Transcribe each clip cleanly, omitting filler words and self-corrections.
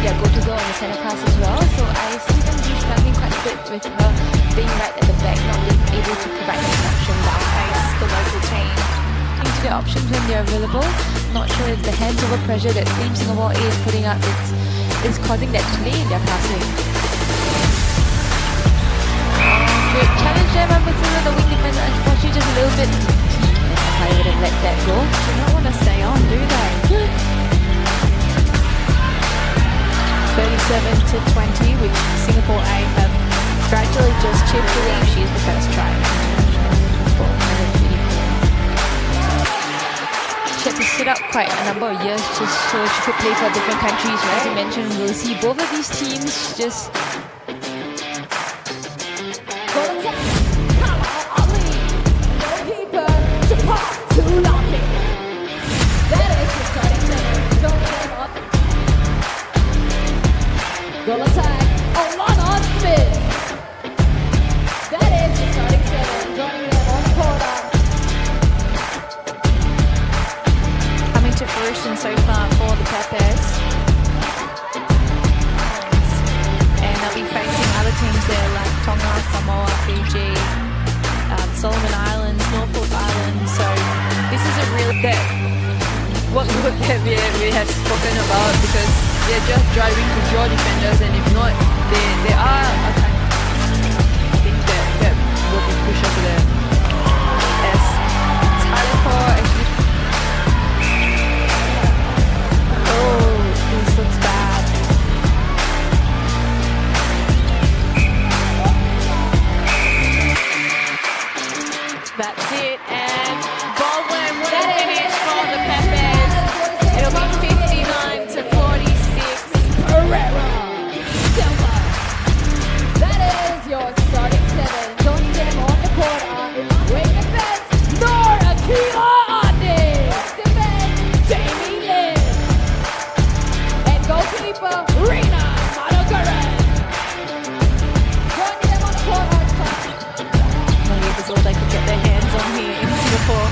their go-to girl on the centre pass as well. So I see them be struggling quite a bit with her being right at the back, not being able to provide the connection that outpace the local team. Into their options when they're available. Not sure if the hands-over pressure that Team Singapore is putting up is causing that delay in their passing. Great challenge there by Priscilla, the wing defender. Unfortunately, just a little bit. I would have let that go. They don't want to stay on, do they? 37-20, which Singapore A have gradually just chipped away. She's the first try. She had to sit up quite a number of years just so she could play for different countries. As you mentioned, we'll see both of these teams just Goal attack, Olana Smith. That is the starting seven, joining them on the corner. Coming to fruition so far for the Peppers. And they'll be facing other teams there like Tonga, Samoa, Fiji, Solomon Islands, Norfolk Islands. So this is a real what we have spoken about, because they're just driving to draw defenders, and if not, they are attacking. I think that will be crucial for them. As Tyler actually. Oh, this looks bad. That's it, and Baldwin would have finished for the Peppers. It'll be 59-46. Herrera, Silva. That is your starting seven. Joining them on the corner. Wing defense, Nora Kila Ande. Defense, Jamie Lin. And goalkeeper, Rina Manogaran. Joining them on the corner. Maybe it was all they could get their hands on here in Singapore.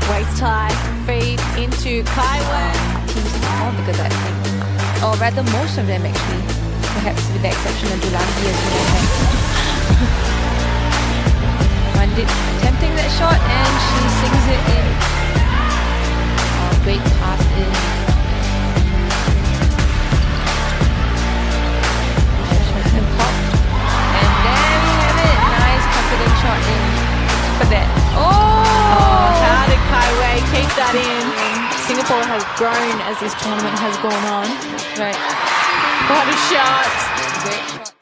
Waist high, feed into Kaiwan. Teams more, because I think, or rather most of them actually, perhaps with the exception of Dulangi as well. Mandit attempting that shot, and she sings it in. Oh, great pass in. And pop. And there we have it. Nice confident shot in for that. Oh, how did Kaiwei keep that in? Singapore has grown as this tournament has gone on. Right. What a shot. Great shot.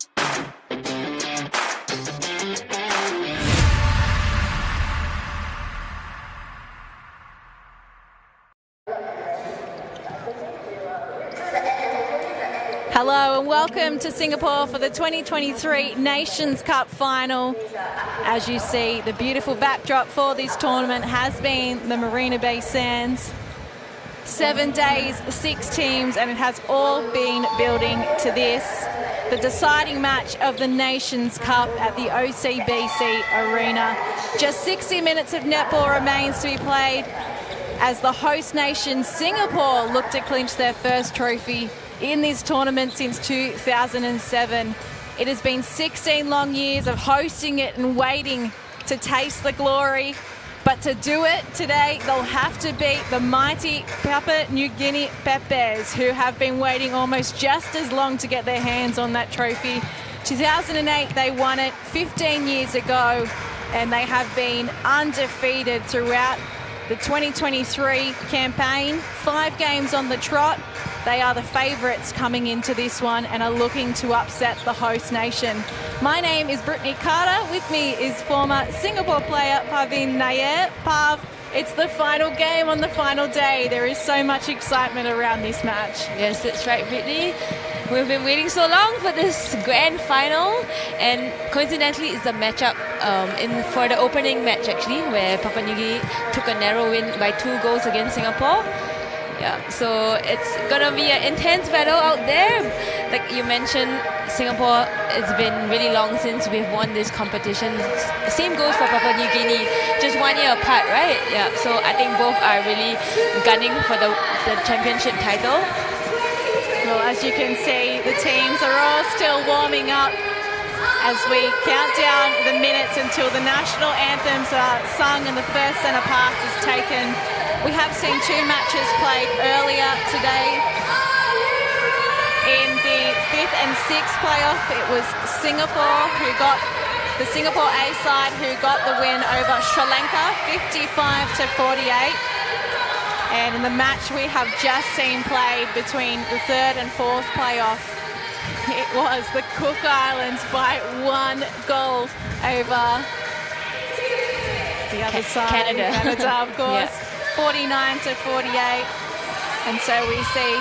Hello and welcome to Singapore for the 2023 Nations Cup final. As you see, the beautiful backdrop for this tournament has been the Marina Bay Sands. 7 days, 6 teams, and it has all been building to this. The deciding match of the Nations Cup at the OCBC Arena. Just 60 minutes of netball remains to be played as the host nation Singapore look to clinch their first trophy in this tournament since 2007. It has been 16 long years of hosting it and waiting to taste the glory. But to do it today, they'll have to beat the mighty Papua New Guinea Peppers, who have been waiting almost just as long to get their hands on that trophy. 2008, they won it 15 years ago, and they have been undefeated throughout the 2023 campaign. 5 games on the trot. They are the favourites coming into this one and are looking to upset the host nation. My name is Brittany Carter. With me is former Singapore player Pavin Nair. Pav, it's the final game on the final day. There is so much excitement around this match. Yes, that's right, Brittany. We've been waiting so long for this grand final, and coincidentally it's a matchup for the opening match actually, where Papua New Guinea took a narrow win by 2 goals against Singapore. Yeah, so it's gonna be an intense battle out there. Like you mentioned, Singapore, it's been really long since we've won this competition. Same goes for Papua New Guinea, just 1 year apart, right? Yeah, so I think both are really gunning for the championship title. Well, Well, as you can see, the teams are all still warming up as we count down the minutes until the national anthems are sung and the first centre pass is taken. We have seen 2 matches played earlier today. In the 5th and 6th playoff, it was Singapore who got the Singapore A side who got the win over Sri Lanka, 55-48. And in the match we have just seen played between the 3rd and 4th playoff, it was the Cook Islands by 1 goal over the other side. Canada, of course. Yeah. 49-48. And so we see,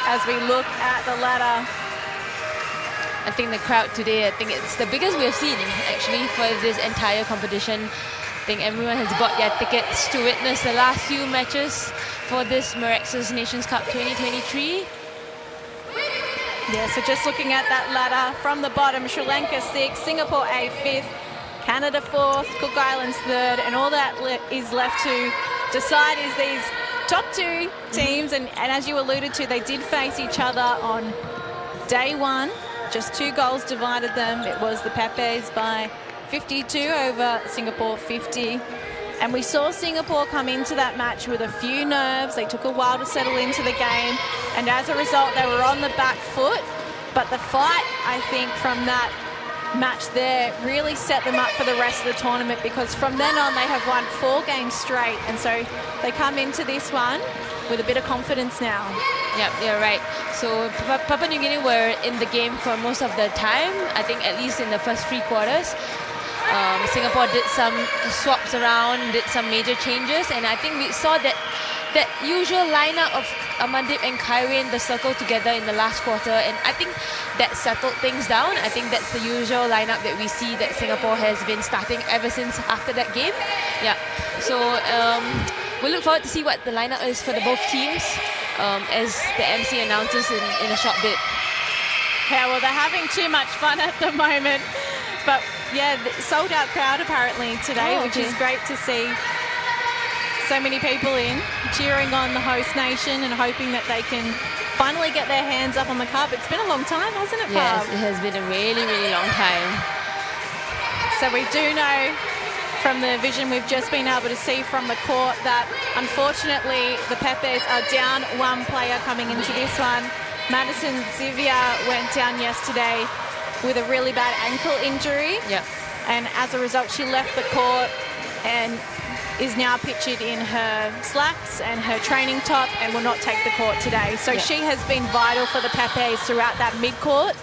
as we look at the ladder, I think the crowd today, I think it's the biggest we've seen actually for this entire competition. I think everyone has bought their tickets to witness the last few matches for this Mirxes Nations Cup 2023. Yeah, so just looking at that ladder from the bottom, Sri Lanka 6th, Singapore A 5th, Canada 4th, Cook Islands 3rd, and all that is left to decide is these top 2 teams. And as you alluded to, they did face each other on day 1. Just 2 goals divided them. It was the Pepes by 52 over Singapore 50. And we saw Singapore come into that match with a few nerves. They took a while to settle into the game. And as a result, they were on the back foot. But the fight, I think, from that match there really set them up for the rest of the tournament, because from then on, they have won 4 games straight. And so they come into this one with a bit of confidence now. Yeah, you're right. So Papua New Guinea were in the game for most of the time, I think at least in the first 3 quarters. Singapore did some swaps around, did some major changes, and I think we saw that usual lineup of Amandip and Kaiwe in the circle together in the last quarter, and I think that settled things down. I think that's the usual lineup that we see that Singapore has been starting ever since after that game. Yeah, so we look forward to see what the lineup is for the both teams as the MC announces in a short bit. Yeah, well, they're having too much fun at the moment. But yeah, sold out crowd apparently today, which is great to see. So many people in, cheering on the host nation and hoping that they can finally get their hands up on the cup. It's been a long time, hasn't it, Pav? Yes, it has been a really, really long time. So we do know from the vision we've just been able to see from the court that unfortunately the Pepes are down 1 player coming into this one. Madison Zivia went down yesterday with a really bad ankle injury. Yeah. And as a result, she left the court and is now pictured in her slacks and her training top and will not take the court today. So she has been vital for the Pepes throughout that mid-court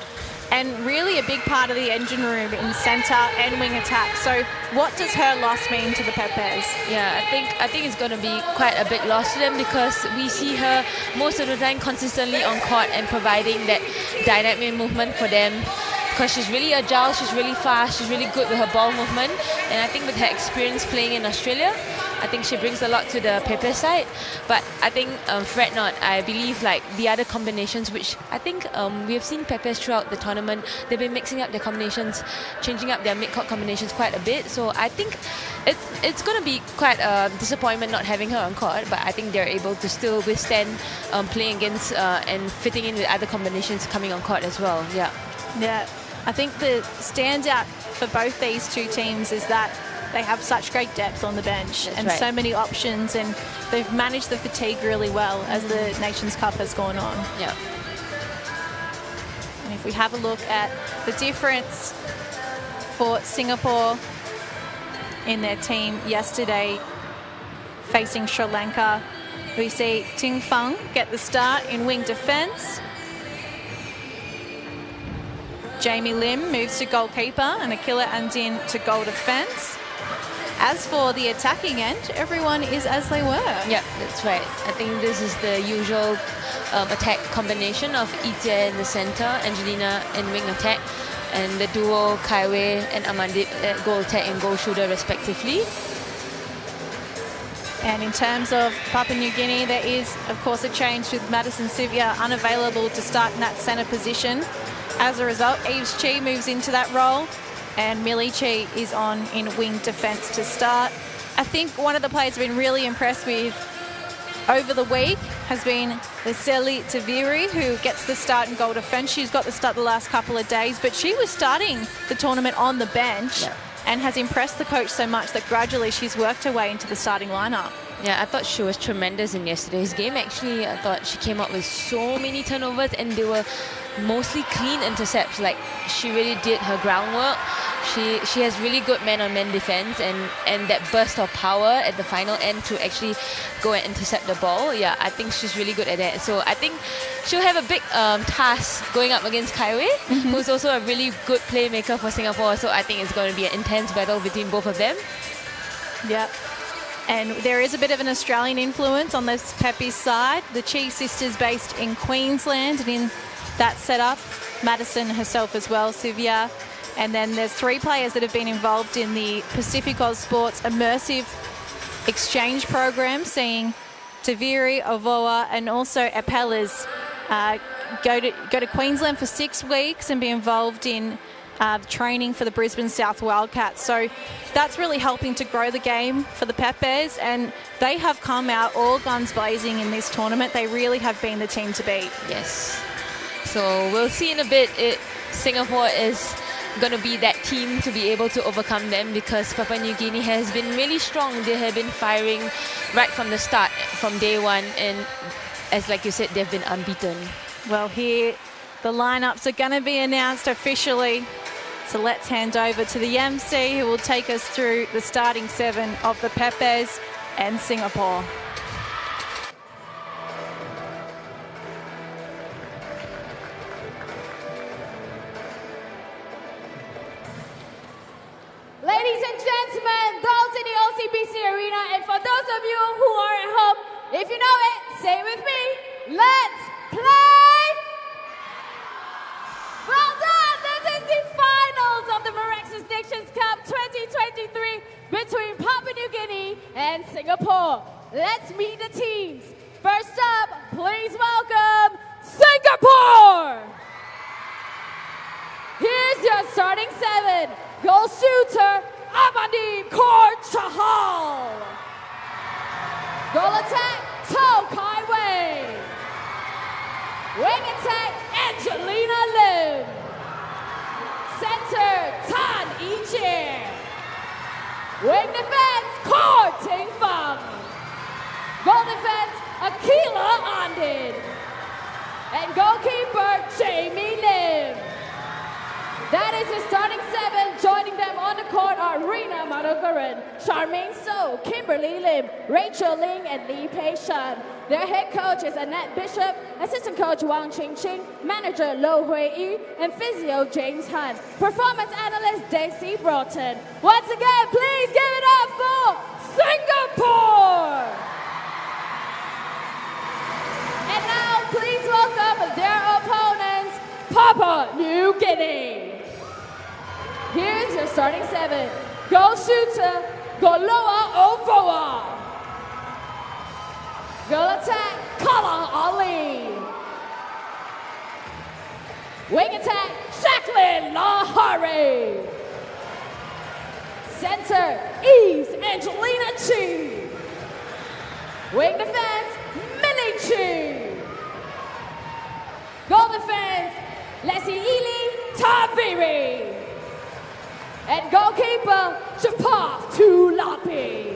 and really a big part of the engine room in centre and wing attack. So what does her loss mean to the Pepes? Yeah, I think it's going to be quite a big loss to them, because we see her most of the time consistently on court and providing that dynamic movement for them. Because she's really agile, she's really fast, she's really good with her ball movement. And I think with her experience playing in Australia, I think she brings a lot to the Pepe side. But I think, fret not, I believe like the other combinations, which I think we have seen Pepes throughout the tournament, they've been mixing up their combinations, changing up their mid-court combinations quite a bit. So I think it's going to be quite a disappointment not having her on court, but I think they're able to still withstand playing against and fitting in with other combinations coming on court as well. Yeah. Yeah. I think the standout for both these 2 teams is that they have such great depth on the bench and so many options, and they've managed the fatigue really well as the Nations Cup has gone on. Yeah. And if we have a look at the difference for Singapore in their team yesterday facing Sri Lanka, we see Ting Fung get the start in wing defence. Jamie Lim moves to goalkeeper and Akila Andin to goal defence. As for the attacking end, everyone is as they were. Yeah, that's right. I think this is the usual attack combination of Itia in the centre, Angelina in wing attack, and the duo Kaiwe and Amandip at goal attack and goal shooter respectively. And in terms of Papua New Guinea, there is, of course, a change with Madison Sivia unavailable to start in that centre position. As a result, Eves Chi moves into that role, and Millie Chi is on in wing defence to start. I think one of the players I've been really impressed with over the week has been Vasily Taviri, who gets the start in goal defence. She's got the start the last couple of days, but she was starting the tournament on the bench and has impressed the coach so much that gradually she's worked her way into the starting lineup. Yeah, I thought she was tremendous in yesterday's game. Actually, I thought she came up with so many turnovers and they were mostly clean intercepts. Like, she really did her groundwork. She has really good man-on-man defense and that burst of power at the final end to actually go and intercept the ball. Yeah, I think she's really good at that. So I think she'll have a big task going up against Kaiwei, who's also a really good playmaker for Singapore. So I think it's going to be an intense battle between both of them. Yep. And there is a bit of an Australian influence on this Pepe's side. The Chi sisters based in Queensland, and in that setup, Madison herself as well, Sivia. And then there's 3 players that have been involved in the Pacific Oz Sports immersive exchange program, seeing Taviri, Ovoa, and also Apelas go to Queensland for 6 weeks and be involved in training for the Brisbane South Wildcats. So that's really helping to grow the game for the Pepes, and they have come out all guns blazing in this tournament. They really have been the team to beat. Yes. So we'll see in a bit if Singapore is going to be that team to be able to overcome them, because Papua New Guinea has been really strong. They have been firing right from the start, from day one, and as like you said, they've been unbeaten. Well, here the lineups are going to be announced officially. So let's hand over to the MC, who will take us through the starting 7 of the Pepes and Singapore. Ladies and gentlemen, those in the OCBC Arena, and for those of you who are at home, if you know it, say it with me. Let's play! Well done! This is the finals of the Mirxes Nations Cup 2023 between Papua New Guinea and Singapore. Let's meet the teams. First up, please welcome Singapore! Here's your starting 7. Goal shooter, Amani Chahal. Goal attack, To Kai Wei. Wing attack, Angelina Lim. Center, Tan Yi-Jie. Wing defense, Kor Ting Fang. Goal defense, Akila Andin. And goalkeeper, Jamie Lim. That is the starting 7. Joining them on the court are Rina Manogaran, Charmaine So, Kimberly Lim, Rachel Ling, and Lee Pei Shan. Their head coach is Annette Bishop, assistant coach Wang Ching Ching, manager Lo Hui Yu, and physio James Hunt. Performance analyst Daisy Broughton. Once again, please give it up for Singapore! And now, please welcome their opponents, Papua New Guinea. Here's your starting 7. Goal shooter, Goloa Ovoa. Goal attack, Kala Ali. Wing attack, Jacqueline Lahari. Center, Eves Angelina Chi. Wing defense, Millie Chi. Goal defense, Leslie Ely Taviri. And goalkeeper, Chapaf Tulapi.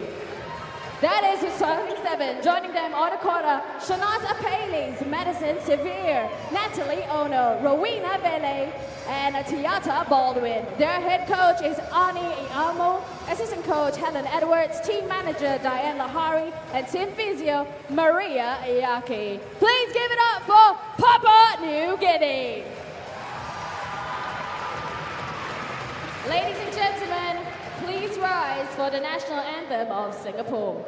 That is his starting 7. Joining them on the court are Shanaz Apelis, Madison Severe, Natalie Ono, Rowena Bele, and Tiata Baldwin. Their head coach is Ani Iamo, assistant coach Helen Edwards, team manager Diane Lahari, and team physio Maria Iaki. Please give it up for Papua New Guinea. Ladies and gentlemen, please rise for the national anthem of Singapore.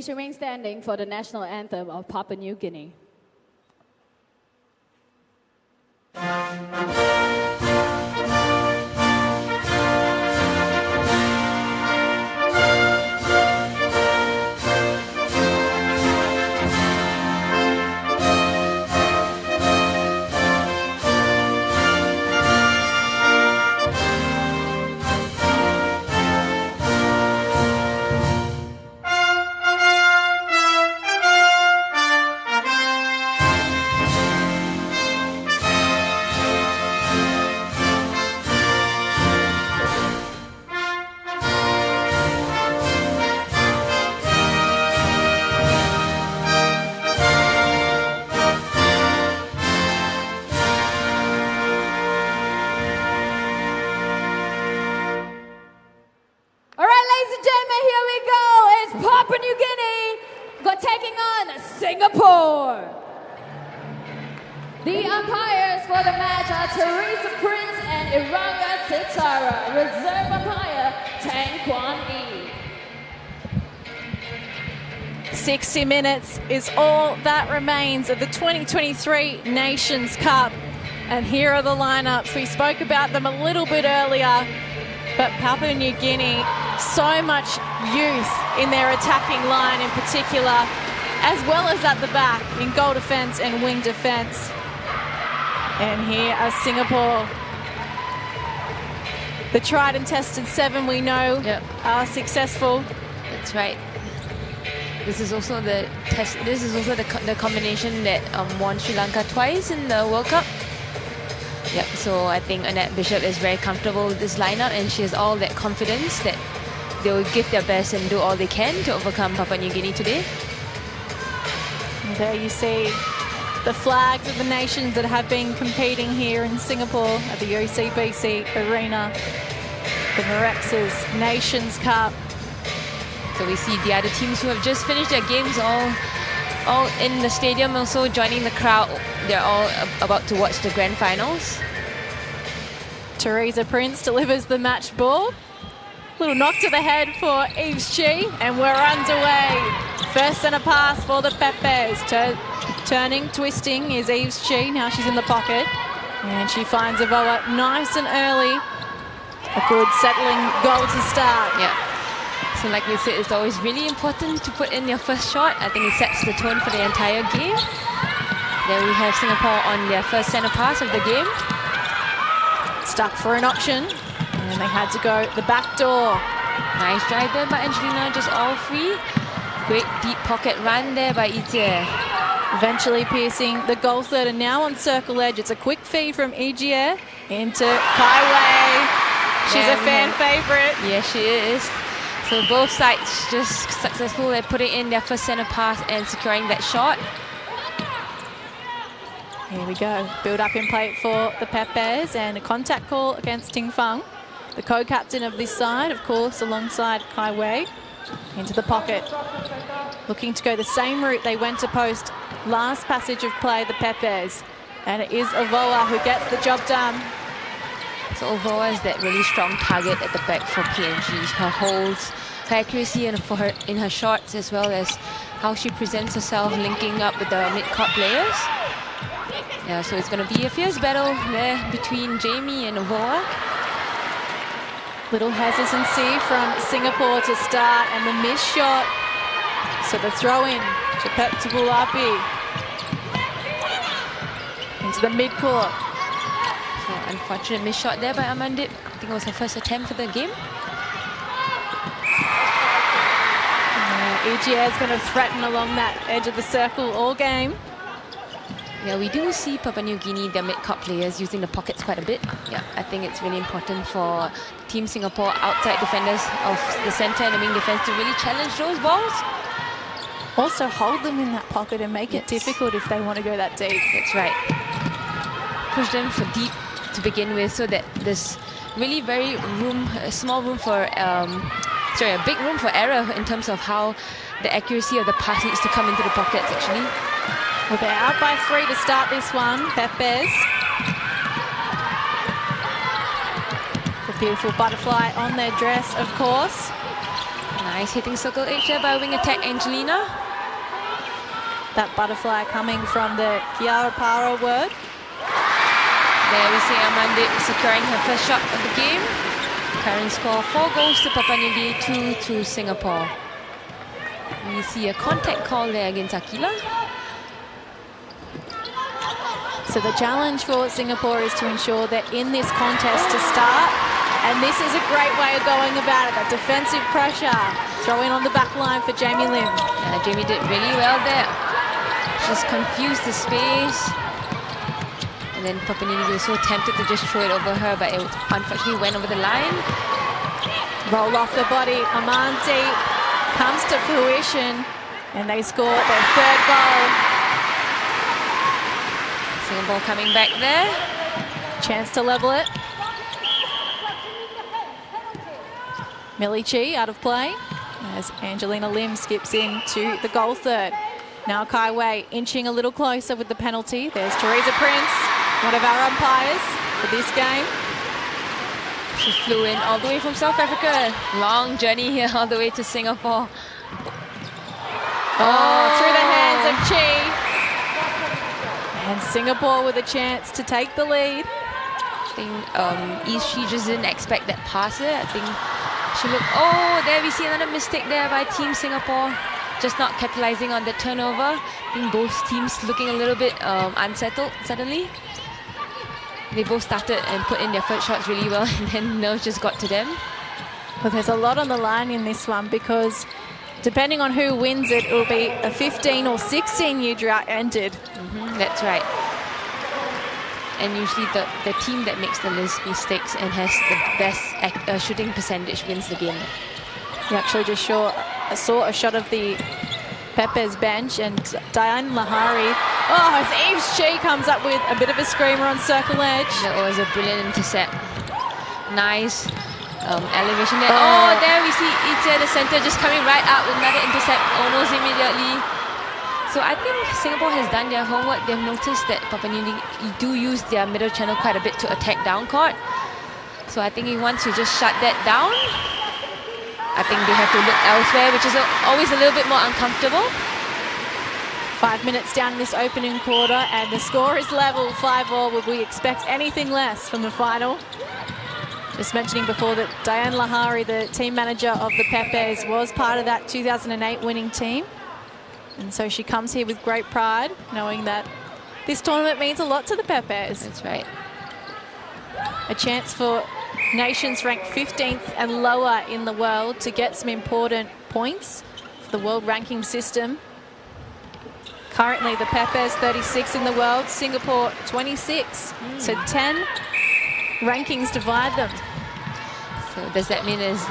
please remain standing for the national anthem of Papua New Guinea. Papua New Guinea taking on Singapore. The umpires for the match are Teresa Prince and Iranga Sitara. Reserve umpire Tang Kwan Ee. 60 minutes is all that remains of the 2023 Nations Cup. And here are the lineups. We spoke about them a little bit earlier, but Papua New Guinea, so much youth in their attacking line in particular, as well as at the back in goal defence and wing defence. And here are Singapore. The tried and tested seven we know are successful. That's right. This is also the test. This is also the combination that won Sri Lanka twice in the World Cup. Yep. So I think Annette Bishop is very comfortable with this lineup, and she has all that confidence that they will give their best and do all they can to overcome Papua New Guinea today. And there you see the flags of the nations that have been competing here in Singapore at the OCBC Arena. The Mirxes Nations Cup. So we see the other teams who have just finished their games all in the stadium, also joining the crowd. They're all about to watch the grand finals. Teresa Prince delivers the match ball. Little knock to the head for Eves Chi, and we're underway. First centre pass for the Pepes. Turning, twisting is Eves Chi. Now she's in the pocket, and she finds Avoa nice and early. A good settling goal to start. Yeah. So like we said, it's always really important to put in your first shot. I think it sets the tone for the entire game. There we have Singapore on their first centre pass of the game. Stuck for an option, and they had to go the back door. Nice drive there by Angelina, just all free. Great deep pocket run there by Ijie. Eventually piercing the goal third, and now on circle edge. It's a quick feed from Ijie into Kai Wei. She's a fan favourite. Yeah, she is. So both sides just successful at putting in their first centre pass and securing that shot. Here we go. Build up in play for the Pepes, and a contact call against Ting Fang, the co-captain of this side, of course, alongside Kai Wei. Into the pocket. Looking to go the same route they went to post last passage of play, the Pepes. And it is Avoa who gets the job done. So Avoa is that really strong target at the back for PNG. Her holds, her accuracy in her shots, as well as how she presents herself linking up with the mid-court players. Yeah, so it's going to be a fierce battle there between Jamie and Avoa. Little hesitancy from Singapore to start, and the missed shot. So the throw in to Pep Tabulapi. Into the mid-court. So unfortunate missed shot there by Amandit. I think it was her first attempt for the game. Ijie is going to threaten along that edge of the circle all game. Yeah, we do see Papua New Guinea, their mid-court players, using the pockets quite a bit. Yeah, I think it's really important for Team Singapore outside defenders of the centre and the wing defence to really challenge those balls. Also hold them in that pocket and make it difficult if they want to go that deep. That's right. Push them for deep to begin with, so that there's really a small room for, a big room for error in terms of how the accuracy of the pass needs to come into the pockets actually. Well, they're out by 3 to start this one, Pepes. The beautiful butterfly on their dress, of course. Nice hitting circle H there by wing attack Angelina. That butterfly coming from the Kiara Para word. There we see Amanda securing her first shot of the game. Current score 4 goals to Papua New Guinea, 2 to Singapore. We see a contact call there against Akila. So the challenge for Singapore is to ensure they're in this contest to start. And this is a great way of going about it. That defensive pressure. Throw in on the back line for Jamie Lim. Jamie did really well there. Just confused the space. And then Papua New Guinea was so tempted to just throw it over her, but it unfortunately went over the line. Roll off the body. Amante comes to fruition. And they score their third goal. Singapore coming back there. Chance to level it. Millie Chi out of play as Angelina Lim skips into the goal third. Now Kai Wei inching a little closer with the penalty. There's Teresa Prince, one of our umpires for this game. She flew in all the way from South Africa. Long journey here all the way to Singapore. Through the hands of Chi. And Singapore with a chance to take the lead. I think she just didn't expect that pass there. I think she looked, there we see another mistake there by Team Singapore. Just not capitalizing on the turnover. I think both teams looking a little bit unsettled suddenly. They both started and put in their first shots really well, and then nerves just got to them. Well, there's a lot on the line in this one because depending on who wins it, will be a 15 or 16-year drought ended. That's right. And usually the team that makes the least mistakes and has the best shooting percentage wins the game. You actually just saw a shot of the Pepe's bench, and Diane Lahari. As Eves Chi comes up with a bit of a screamer on circle edge. That was a brilliant intercept. Nice elevation there. There we see Ita, the center, just coming right out with another intercept almost immediately. So I think Singapore has done their homework. They've noticed that Papua New Guinea do use their middle channel quite a bit to attack down court. So I think once you just shut that down, I think they have to look elsewhere, which is always a little bit more uncomfortable. 5 minutes down in this opening quarter, and the score is level, 5-all. Would we expect anything less from the final? Just mentioning before that Diane Lahari, the team manager of the Pepes, was part of that 2008 winning team. And so she comes here with great pride, knowing that this tournament means a lot to the Pepes. That's right. A chance for nations ranked 15th and lower in the world to get some important points for the world ranking system. Currently, the Pepes 36 in the world, Singapore 26. So 10 rankings divide them. So does that mean there's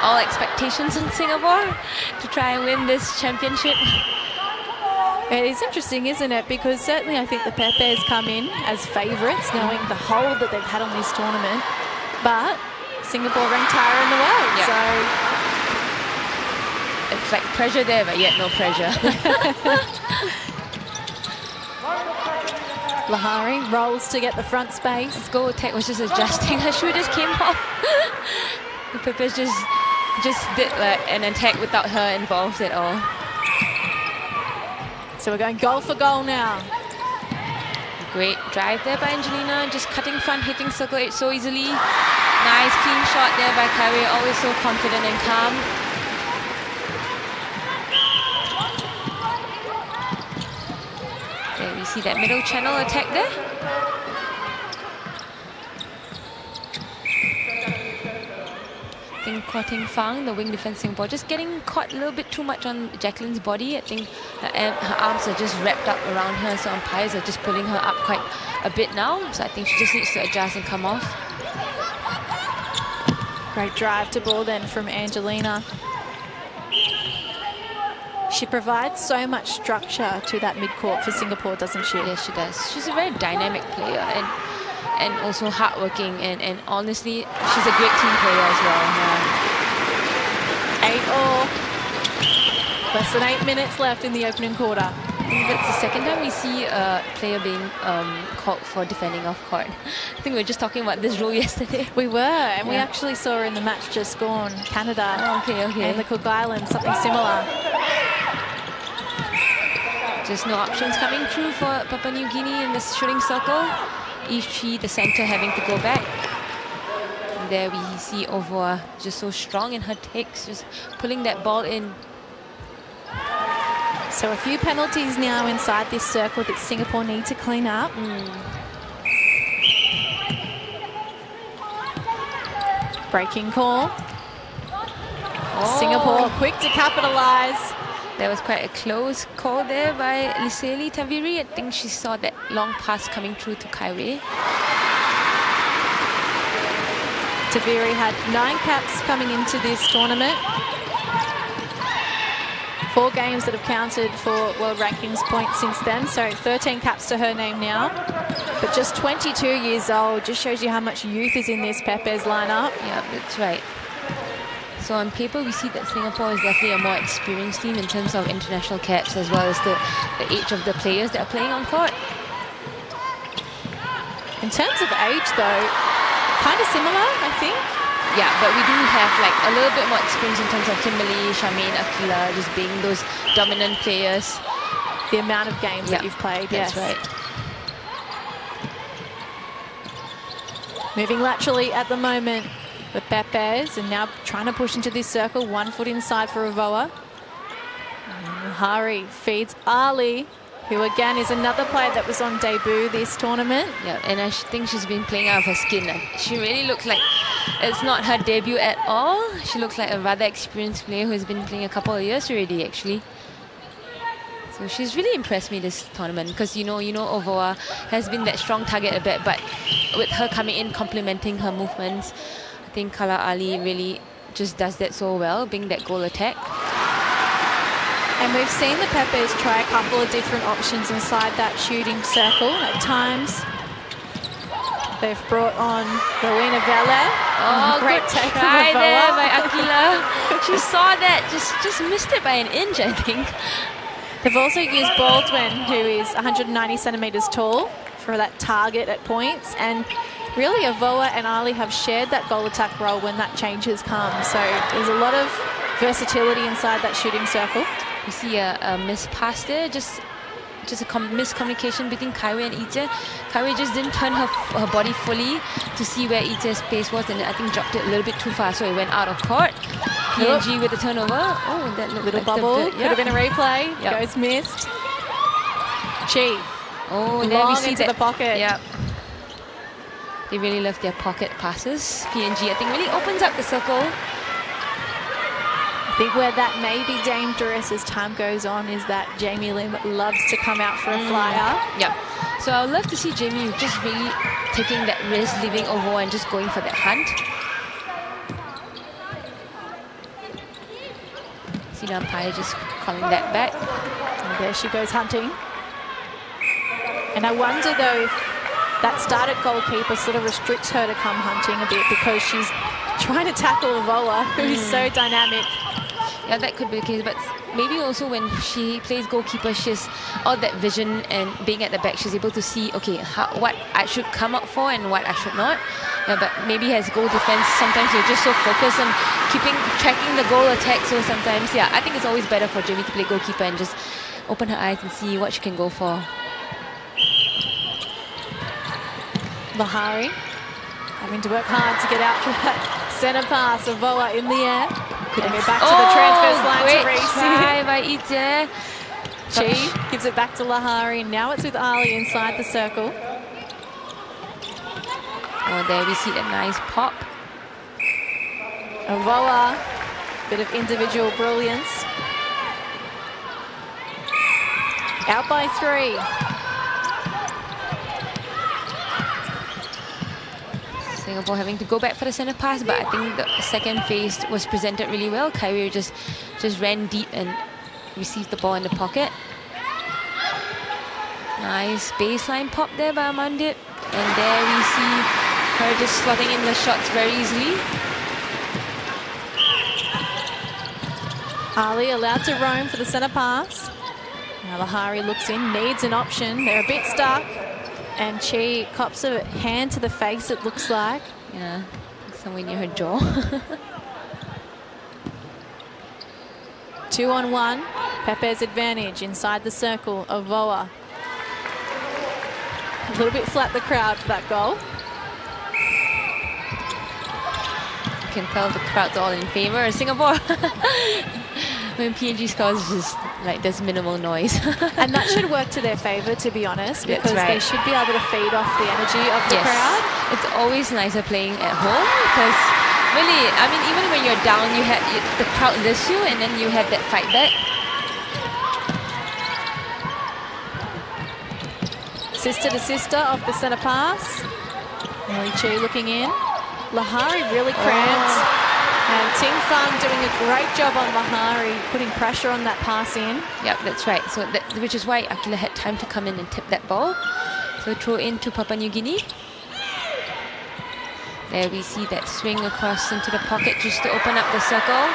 all expectations on Singapore to try and win this championship? It is interesting, isn't it? Because certainly I think the Pepes come in as favourites, knowing the hold that they've had on this tournament. But Singapore ranked higher in the world, so it's like pressure there, but yet no pressure. Lahari rolls to get the front space. Let's go. Tech was just adjusting. Her shoe just came off. The Peppers just did an attack without her involved at all. So we're going goal for goal now. Great drive there by Angelina, just cutting front, hitting circle 8 so easily. Nice clean shot there by Kaiwei, always so confident and calm. There we see that middle channel attack there. I think Kwa Ting Fang, the wing defense Singapore, just getting caught a little bit too much on Jacqueline's body. I think her arms are just wrapped up around her, so umpires are just pulling her up quite a bit now. So I think she just needs to adjust and come off. Great drive to ball then from Angelina. She provides so much structure to that mid-court for Singapore, doesn't she? Yes, she does. She's a very dynamic player and also hardworking, and honestly, she's a great team player as well. 8-all. Less than 8 minutes left in the opening quarter. think that's the second time we see a player being called for defending off court. I think we were just talking about this rule yesterday. We were, and we actually saw in the match just gone, Canada and the Cook Islands, something similar. Just no options coming through for Papua New Guinea in this shooting circle. Ichi, the center, having to go back. And there we see Ovoa just so strong in her takes, just pulling that ball in. So a few penalties now inside this circle that Singapore need to clean up. Breaking call. Singapore quick to capitalise. There was quite a close call there by Liseli Taviri. I think she saw that long pass coming through to Kaiwei. Taviri had 9 caps coming into this tournament. 4 games that have counted for world rankings points since then, so 13 caps to her name now. But just 22 years old, just shows you how much youth is in this Pepe's lineup. Yeah, that's right. So on paper, we see that Singapore is definitely a more experienced team in terms of international caps, as well as the age of the players that are playing on court. In terms of age, though, kind of similar, I think. Yeah, but we do have like a little bit more experience in terms of Kimberly, Charmaine, Akila, just being those dominant players. The amount of games that you've played, that's yes. right. Moving laterally at the moment, the Pepes, and now trying to push into this circle. 1 foot inside for Avoa. And Hari feeds Ali, who again is another player that was on debut this tournament. Yeah, and I think she's been playing out of her skin. She really looks like it's not her debut at all. She looks like a rather experienced player who has been playing a couple of years already, actually. So she's really impressed me this tournament because you know Ovoa has been that strong target a bit, but with her coming in, complementing her movements, I think Kala Ali really just does that so well, being that goal attack. And we've seen the Pepes try a couple of different options inside that shooting circle at times. They've brought on Rowena Vele. Oh, great good take try from there Avoa. by Akila. She saw that, just missed it by an inch, I think. They've also used Baldwin, who is 190 centimetres tall, for that target at points. And really, Avoa and Ali have shared that goal attack role when that change has come. So there's a lot of versatility inside that shooting circle. You see a miss pass there, just a miscommunication between Kaiwei and Ite. Kaiwei just didn't turn her body fully to see where Ite's pace was, and I think dropped it a little bit too far, so it went out of court. PNG with the turnover. Oh, that looked Little like bubble. Could have been a replay. Goes missed. Chi. Oh, there we Long see into the pocket. Yeah. They really love their pocket passes. PNG, I think, really opens up the circle. I think where that may be dangerous as time goes on is that Jamie Lim loves to come out for a flyer. Yeah. So I would love to see Jamie just really taking that risk, leaving Ovoa and just going for that hunt. See the umpire just calling that back. And there she goes hunting. And I wonder though if that started goalkeeper sort of restricts her to come hunting a bit because she's trying to tackle Avoa, who is so dynamic. Yeah, that could be the case, but maybe also when she plays goalkeeper, she's all that vision, and being at the back, she's able to see, okay, what I should come up for and what I should not. But maybe as goal defense, sometimes you're just so focused on tracking the goal attack, so sometimes, yeah, I think it's always better for Jamie to play goalkeeper and just open her eyes and see what she can go for. Lahari having to work hard to get out for that centre pass. Avoa in the air. Couldn't get back to the transverse line to Reese. Try by Ite. Chi gives it back to Lahari. Now it's with Ali inside the circle. Oh, there we see that nice pop. Avoa, bit of individual brilliance. Out by 3. Singapore having to go back for the centre pass, but I think the second phase was presented really well. Kaiwei just ran deep and received the ball in the pocket. Nice baseline pop there by Amandit. And there we see her just slotting in the shots very easily. Ali allowed to roam for the centre pass. Now Lahari looks in, needs an option. They're a bit stuck. And Chi cops a hand to the face, it looks like. Yeah, somewhere near her jaw. 2-on-1. Pepe's advantage inside the circle of Voa. A little bit flat the crowd for that goal. You can tell the crowd's all in favor of Singapore. When PNG scores, just like there's minimal noise. And that should work to their favour, to be honest, That's because right. they should be able to feed off the energy of the Yes. crowd. It's always nicer playing at home because really, I mean, even when you're down, the crowd lifts you, and then you have that fight back. Sister to sister off the centre pass. Millie Chu looking in. Lahari really cramped. And Ting Fung doing a great job on Lahari, putting pressure on that pass in. Yep, that's right. So which is why Akila had time to come in and tip that ball. So throw in to Papua New Guinea. There we see that swing across into the pocket just to open up the circle.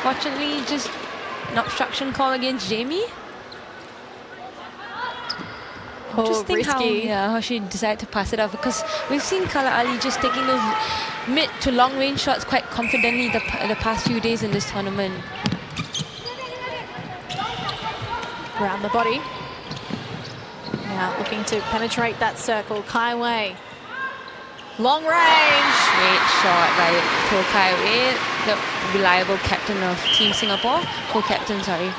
Fortunately, just an obstruction call against Jamie. Oh, Interesting risky. how she decided to pass it off, because we've seen Kala Ali just taking those mid to long range shots quite confidently the past few days in this tournament. Around the body. Now looking to penetrate that circle. Kai Wei. Long range. Great shot by Ko Kai Wei, the reliable captain of Team Singapore. Co-captain, sorry.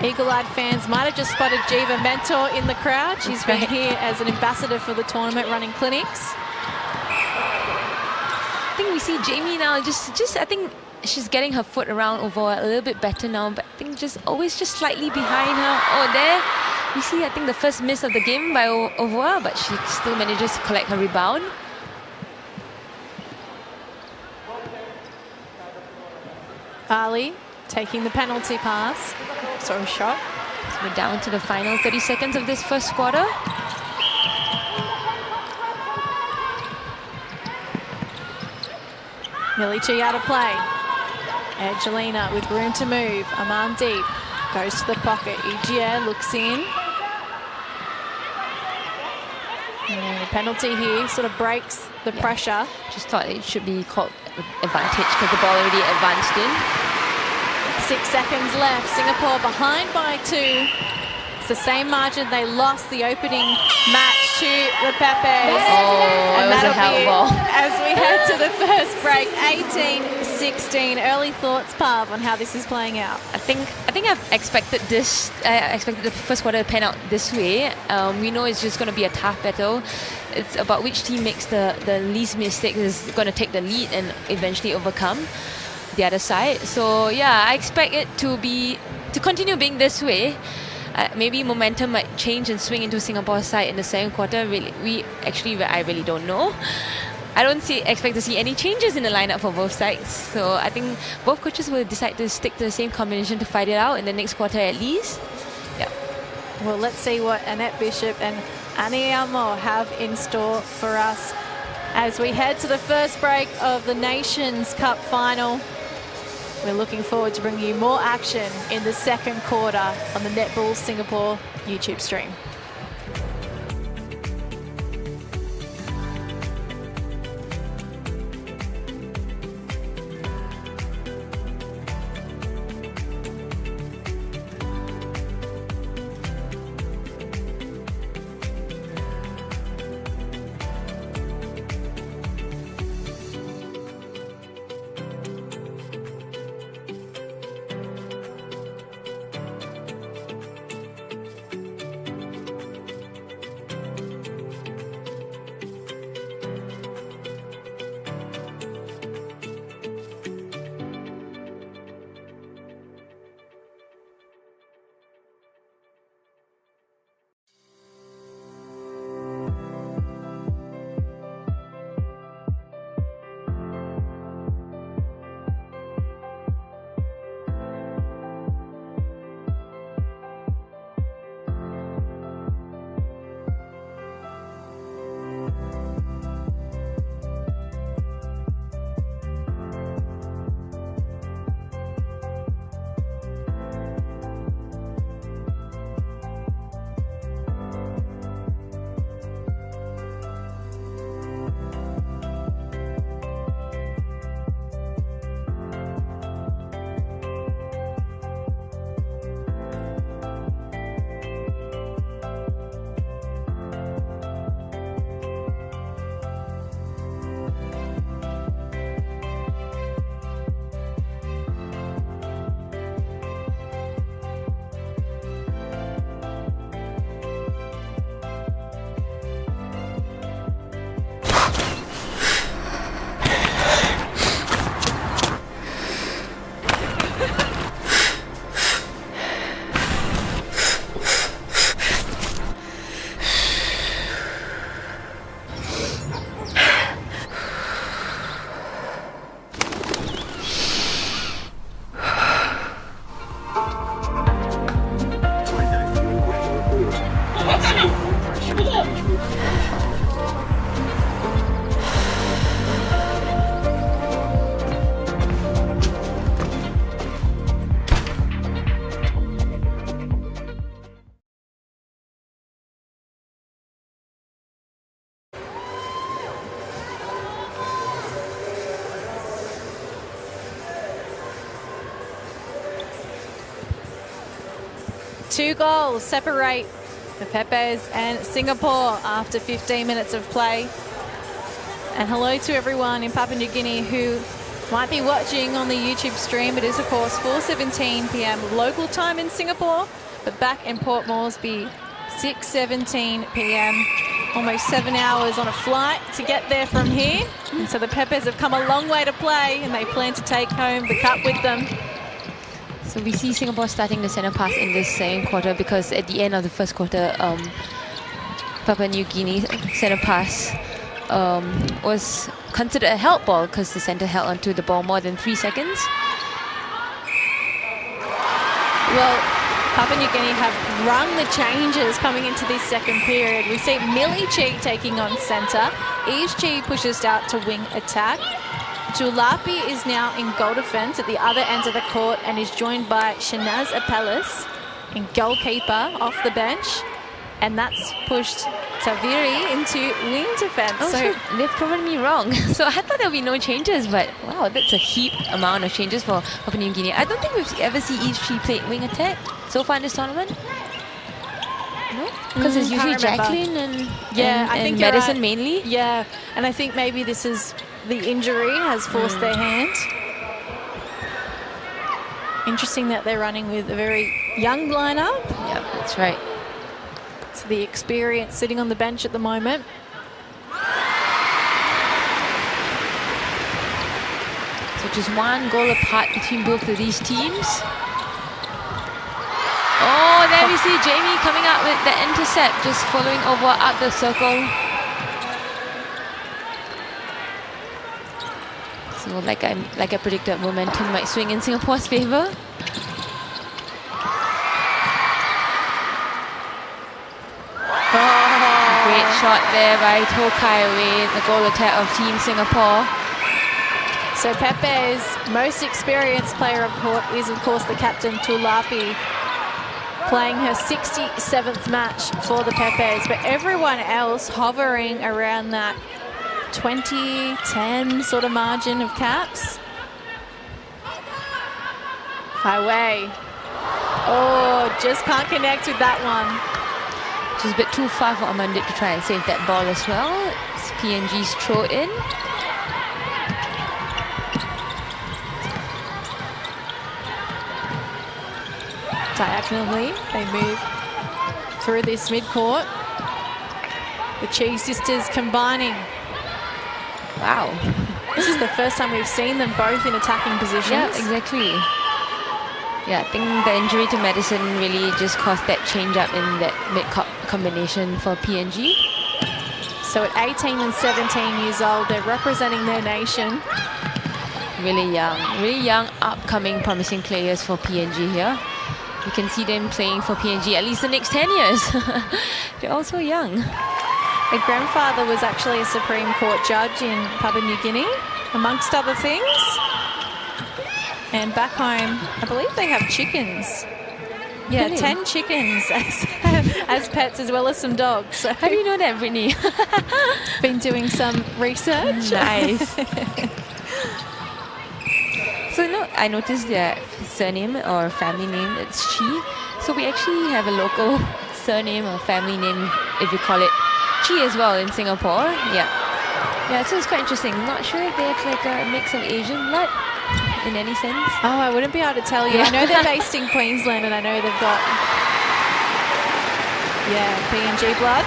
Eagle-eyed fans might have just spotted Jiva Mentor in the crowd. She's That's been right. here as an ambassador for the tournament, running clinics. I think we see Jamie now just I think she's getting her foot around Ovoa a little bit better now, but I think always slightly behind her. Oh, there we see I think the first miss of the game by Ovoa, but she still manages to collect her rebound. Ali taking the penalty pass. Sorry, shot. So we're down to the final 30 seconds of this first quarter. Milici out of play. Angelina with room to move. Amandeep goes to the pocket. Ijie looks in. And a penalty here sort of breaks the pressure. Just thought it should be called advantage because the ball already advanced in. 6 seconds left. Singapore behind by 2. It's the same margin they lost the opening match to the Pepes. Oh, it was a hell ball. As we head to the first break, 18-16. Early thoughts, Pav, on how this is playing out? I think I've expected this. I expected the first quarter to pan out this way. We know it's just going to be a tough battle. It's about which team makes the least mistakes is going to take the lead and eventually overcome the other side. So yeah, I expect it to continue being this way. Maybe momentum might change and swing into Singapore's side in the second quarter. I really don't know. I don't expect to see any changes in the lineup for both sides. So I think both coaches will decide to stick to the same combination to fight it out in the next quarter at least. Yeah. Well, let's see what Annette Bishop and Annie Amo have in store for us as we head to the first break of the Nations Cup final. We're looking forward to bringing you more action in the second quarter on the Netball Singapore YouTube stream. 2 goals separate the Pepes and Singapore after 15 minutes of play. And hello to everyone in Papua New Guinea who might be watching on the YouTube stream. It is, of course, 4:17 p.m. local time in Singapore, but back in Port Moresby, 6:17 p.m. Almost 7 hours on a flight to get there from here. And so the Pepes have come a long way to play, and they plan to take home the cup with them. So we see Singapore starting the centre pass in this second quarter, because at the end of the first quarter, Papua New Guinea centre pass was considered a help ball because the centre held onto the ball more than 3 seconds. Well, Papua New Guinea have rung the changes coming into this second period. We see Millie Chi taking on centre. Eve Chi pushes out to wing attack. Tulapi is now in goal defence at the other end of the court and is joined by Shanaz Apellis in goalkeeper off the bench. And that's pushed Taviri into wing defence. Oh, so they've proven me wrong. So I thought there would be no changes, but wow, that's a heap amount of changes for Papua New Guinea. I don't think we've ever seen Eve Chi play wing attack so far in this tournament. No? Because it's usually Jacqueline and I think Madison right. mainly. Yeah, and I think maybe this is the injury has forced their hand. Interesting that they're running with a very young lineup. Yeah, that's right. So the experience sitting on the bench at the moment. So just 1 goal apart between both of these teams. Oh, there we see Jamie coming out with the intercept, just following over out the circle. So like I predicted, momentum might swing in Singapore's favour. Great shot there by Tokai with the goal attack of Team Singapore. So Pepe's most experienced player of court is, of course, the captain Tulapi, playing her 67th match for the Pepes, but everyone else hovering around that 20-10 sort of margin of caps. Highway. Oh, just can't connect with that one. Just a bit too far for Amandit to try and save that ball as well. It's PNG's throw in. Diagonally, they move through this mid-court. The Chi sisters combining. Wow. This is the first time we've seen them both in attacking positions. Yeah, exactly. Yeah, I think the injury to Madison really just caused that change up in that mid-court combination for PNG. So at 18 and 17 years old, they're representing their nation. Really young, upcoming, promising players for PNG here. You can see them playing for PNG at least the next 10 years. They're also young. Their grandfather was actually a Supreme Court judge in Papua New Guinea, amongst other things. And back home, I believe they have chickens. Yeah, Really? 10 chickens as pets, as well as some dogs. So How do you know that, Brittany? been doing some research. Nice. So I noticed their surname or family name, it's Chi. So we actually have a local surname or family name, if you call it Chi as well in Singapore. Yeah, so it's quite interesting. Not sure if they have like a mix of Asian blood in any sense. Oh, I wouldn't be able to tell you. I know they're based in Queensland, and I know they've got, PNG blood.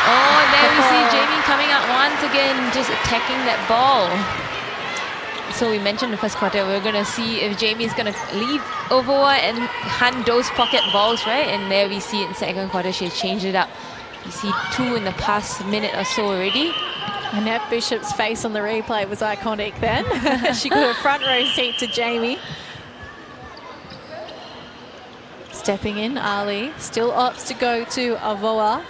Oh, there we see Jamie coming out once again, just attacking that ball. So we mentioned the first quarter, we're going to see if Jamie's going to leave over and hunt those pocket balls, right? And there we see in second quarter, she changed it up. You see 2 in the past minute or so already. Annette Bishop's face on the replay was iconic then. She got a front row seat to Jamie. Stepping in, Ali still opts to go to Avoa.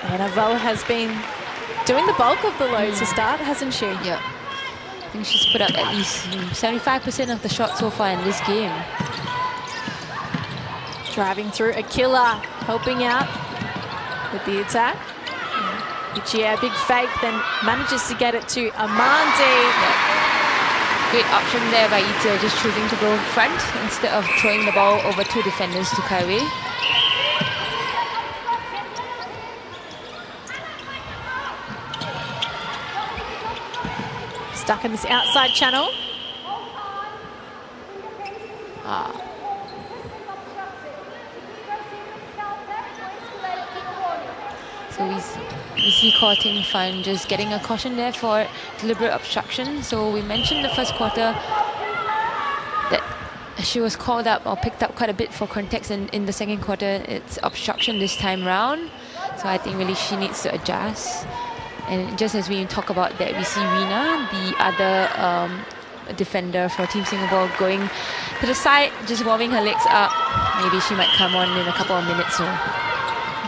And Avoa has been doing the bulk of the load to start, hasn't she? Yeah. I think she's put up at least 75% of the shots so far in this game. Driving through Aquila, helping out with the attack. Big fake, then manages to get it to Amandi. Great option there by Ita, just choosing to go front instead of throwing the ball over 2 defenders to Kaiwei. Stuck in this outside channel. So we see Koh Ting Fan just getting a caution there for deliberate obstruction. So we mentioned the first quarter that she was called up or picked up quite a bit for context, and in the second quarter it's obstruction this time round. So I think really she needs to adjust. And just as we talk about that, we see Rina, the other defender for Team Singapore, going to the side, just warming her legs up. Maybe she might come on in a couple of minutes or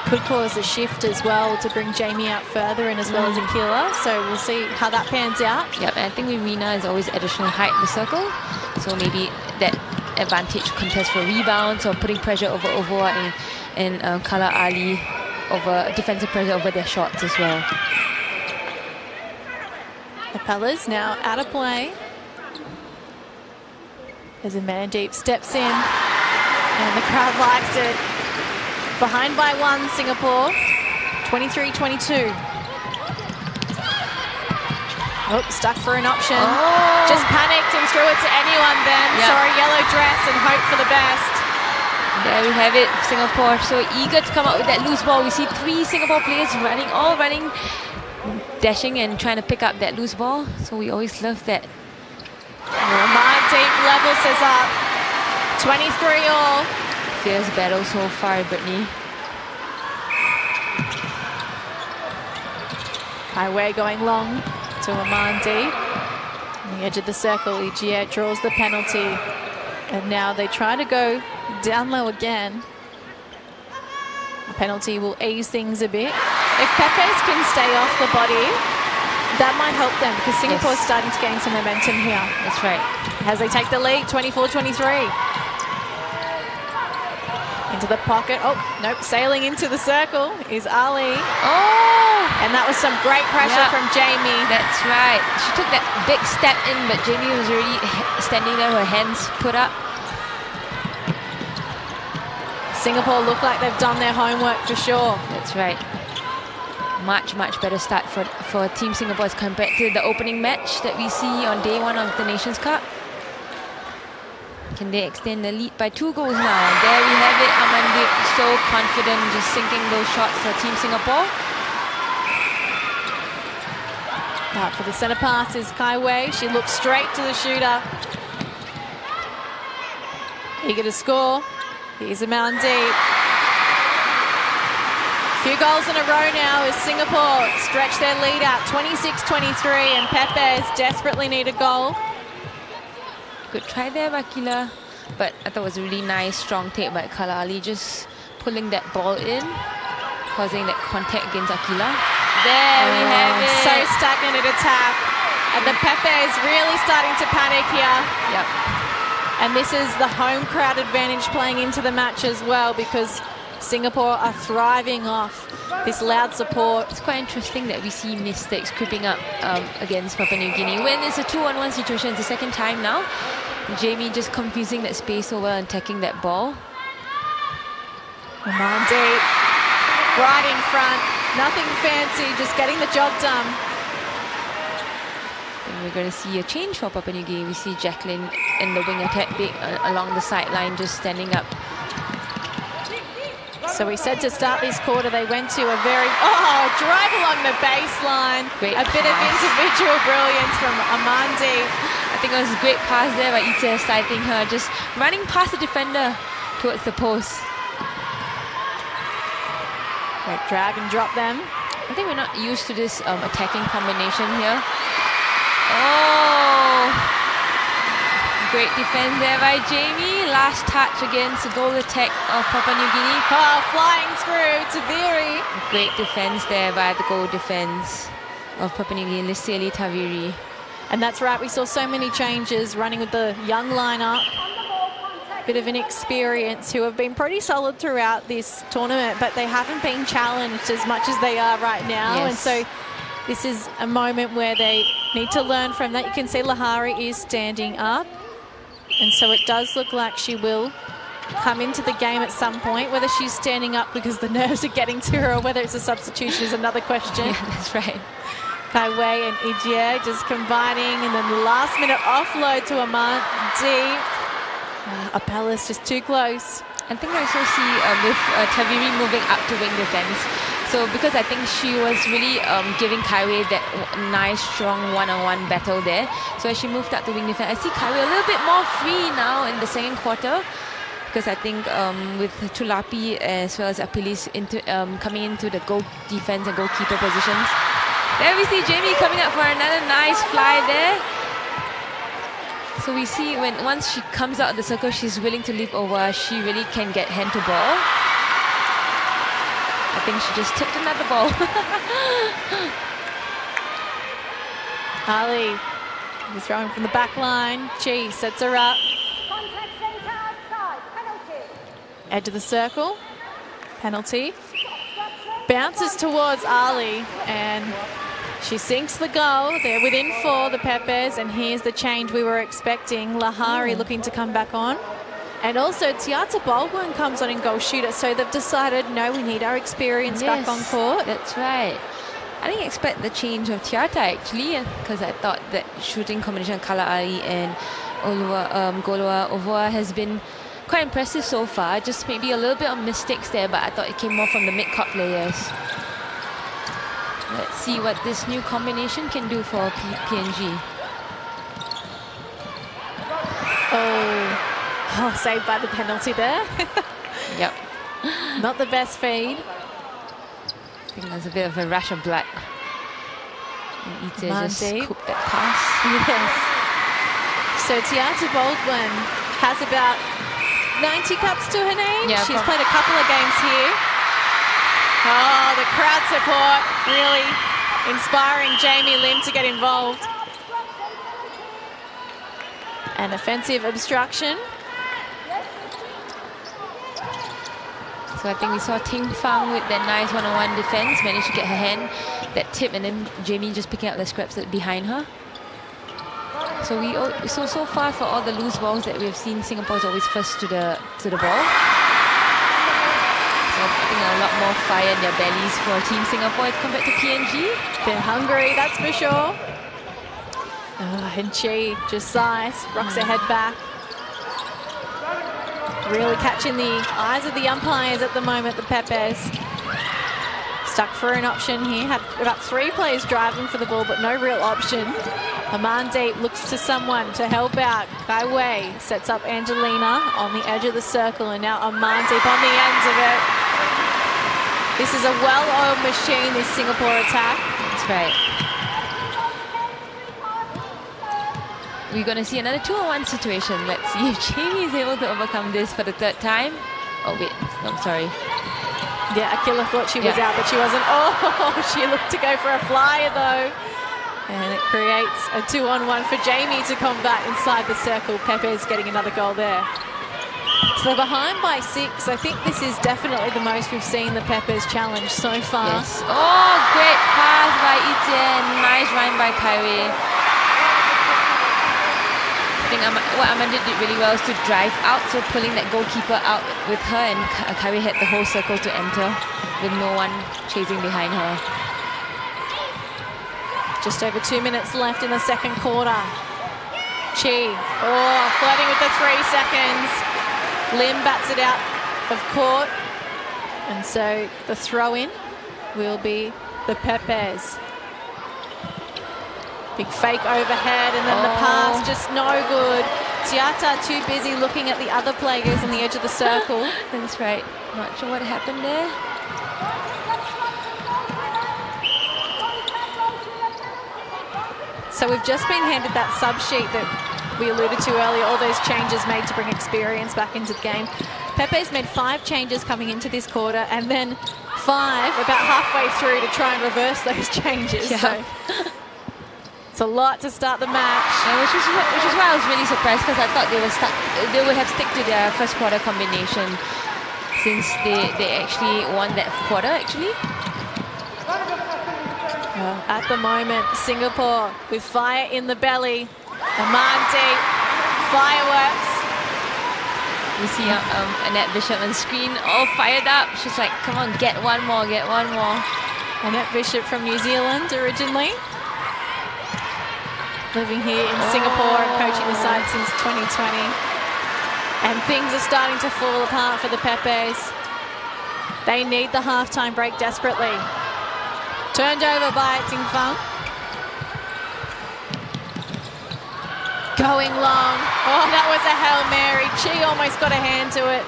Could cause a shift as well to bring Jamie out further and as well as Akila. So we'll see how that pans out. Yep, and I think with Rina is always additional height in the circle. So maybe that advantage contest for rebounds or putting pressure over Ovoa and Kala Ali over defensive pressure over their shots as well. Capellas now out of play. As Amandeep steps in and the crowd likes it. Behind by 1, Singapore, 23-22. Oh, stuck for an option. Oh. Just panicked and threw it to anyone then. Yep. Saw a yellow dress and hope for the best. There we have it, Singapore so eager to come up with that loose ball. We see 3 Singapore players running, dashing and trying to pick up that loose ball. So we always love that. Amandeep levels us up. 23 all. Fierce battle so far, Brittany. Highway going long to Amandeep. On the edge of the circle, Igia draws the penalty. And now they try to go down low again. The penalty will ease things a bit. If Pepes can stay off the body, that might help them because Singapore's starting to gain some momentum here. That's right. As they take the lead, 24-23. Into the pocket. Oh, nope. Sailing into the circle is Ali. Oh! And that was some great pressure from Jamie. That's right. She took that big step in, but Jamie was already standing there, her hands put up. Singapore look like they've done their homework for sure. That's right. Much better start for Team Singapore as compared to the opening match that we see on day 1 of the Nations Cup. Can they extend the lead by 2 goals now? There we have it. Amandeep so confident, just sinking those shots for Team Singapore. Out for the centre pass is Kaiwei. She looks straight to the shooter. Eager to score. Here's Amandeep. Few goals in a row now as Singapore stretch their lead out 26-23 and Pepes desperately need a goal. Good try there by Akila, but I thought it was a really nice strong take by Kala Ali, just pulling that ball in, causing that contact against Akila. There we have it. So stagnant at attack. And the Pepes really starting to panic here. Yep. And this is the home crowd advantage playing into the match as well because Singapore are thriving off this loud support. It's quite interesting that we see mistakes creeping up against Papua New Guinea. When it's a 2-on-1 situation, it's the second time now. Jamie just confusing that space over and taking that ball. Amandeep right in front. Nothing fancy, just getting the job done. And we're going to see a change for Papua New Guinea. We see Jacqueline in the wing attack big along the sideline, just standing up. So we said to start this quarter, they went to a very, drive along the baseline. Great a bit of individual brilliance from Amandeep. I think it was a great pass there by Ita, citing her, just running past the defender towards the post. Great drag and drop them. I think we're not used to this attacking combination here. Oh! Great defense there by Jamie. Last touch against the goal attack of Papua New Guinea. Oh, flying through to Viri. Great defense there by the goal defense of Papua New Guinea, Liseli Taviri. And that's right, we saw so many changes running with the young lineup. Bit of an experience who have been pretty solid throughout this tournament, but they haven't been challenged as much as they are right now. Yes. And so this is a moment where they need to learn from that. You can see Lahari is standing up. And so it does look like she will come into the game at some point. Whether she's standing up because the nerves are getting to her or whether it's a substitution is another question. Yeah, that's right. Kaiwei and Ijie just combining, and then the last minute offload to Amand deep. Apella's just too close. I think I also see with Taviri moving up to wing defense. So because I think she was really giving Kaiwei that nice, strong one-on-one battle there. So as she moved up to wing defense, I see Kaiwei a little bit more free now in the second quarter. Because I think with Tulapi as well as Apilis coming into the goal defense and goalkeeper positions. There we see Jamie coming up for another nice fly there. So we see once she comes out of the circle, she's willing to leap over. She really can get hand to ball. I think she just tipped another ball. Ali is throwing from the back line. Chi sets her up. Edge of the circle. Penalty. Bounces towards Ali and she sinks the goal. They're within 4, the Pepes, and here's the change we were expecting. Lahari looking to come back on. And also Tiata Baldwin comes on in goal shooter, so they've decided, no, we need our experience back on court. That's right. I didn't expect the change of Tiata actually, because I thought that shooting combination of Kala Ali and Golua Ovoa has been quite impressive so far. Just maybe a little bit of mistakes there, but I thought it came more from the mid-court players. Let's see what this new combination can do for PNG. Oh, saved by the penalty there. Yep. Not the best feed. I think there's a bit of a rush of blood. And Ite just Mandeep. scooped that pass. Yes. So Tiata Baldwin has about 90 cups to her name. Yeah, she's played a couple of games here. Oh, the crowd support really inspiring Jamie Lim to get involved. An offensive obstruction. So I think we saw Ting Fang with that nice one-on-one defense, managed to get her hand, that tip, and then Jamie just picking up the scraps behind her. So so far for all the loose balls that we've seen, Singapore is always first to the ball. So I think a lot more fire in their bellies for Team Singapore as compared to PNG. They're hungry, that's for sure. And Chi just sighs, rocks her head back. Really catching the eyes of the umpires at the moment, the Pepes. Stuck for an option here. Had about 3 players driving for the ball, but no real option. Amandeep looks to someone to help out. Kaiwei sets up Angelina on the edge of the circle, and now Amandeep on the ends of it. This is a well-oiled machine, this Singapore attack. That's right. We're going to see another 2-on-1 situation. Let's see if Jamie is able to overcome this for the 3rd time. Oh, wait. No, I'm sorry. Yeah, Akila thought she was out, but she wasn't. Oh, she looked to go for a flyer, though. And it creates a 2-on-1 for Jamie to combat inside the circle. Pepe's getting another goal there. So they're behind by 6. I think this is definitely the most we've seen the Peppers challenge so far. Yes. Oh, great pass by Etienne. Nice run by Kaiwei. I think what Amanda did really well is to drive out, so pulling that goalkeeper out with her, and Kaiwei had the whole circle to enter with no one chasing behind her. Just over 2 minutes left in the second quarter. Chi, flirting with the 3 seconds. Lim bats it out of court. And so the throw-in will be the Pepes. Big fake overhead, and then the pass just no good. Tiata too busy looking at the other players on the edge of the circle. That's right. Not sure what happened there. So we've just been handed that sub sheet that we alluded to earlier, all those changes made to bring experience back into the game. Pepe's made 5 changes coming into this quarter, and then 5 about halfway through to try and reverse those changes. Yeah. So it's a lot to start the match. Yeah, which is why I was really surprised, because I thought they would have stick to their first quarter combination, since they actually won that quarter actually. Well, at the moment, Singapore with fire in the belly. Amandi, fireworks. You see Annette Bishop on screen, all fired up. She's like, come on, get one more, get one more. Annette Bishop from New Zealand originally. Living here in Singapore and coaching the side since 2020. And things are starting to fall apart for the Pepes. They need the halftime break desperately. Turned over by Ting Fang. Going long. Oh, that was a Hail Mary. She almost got a hand to it.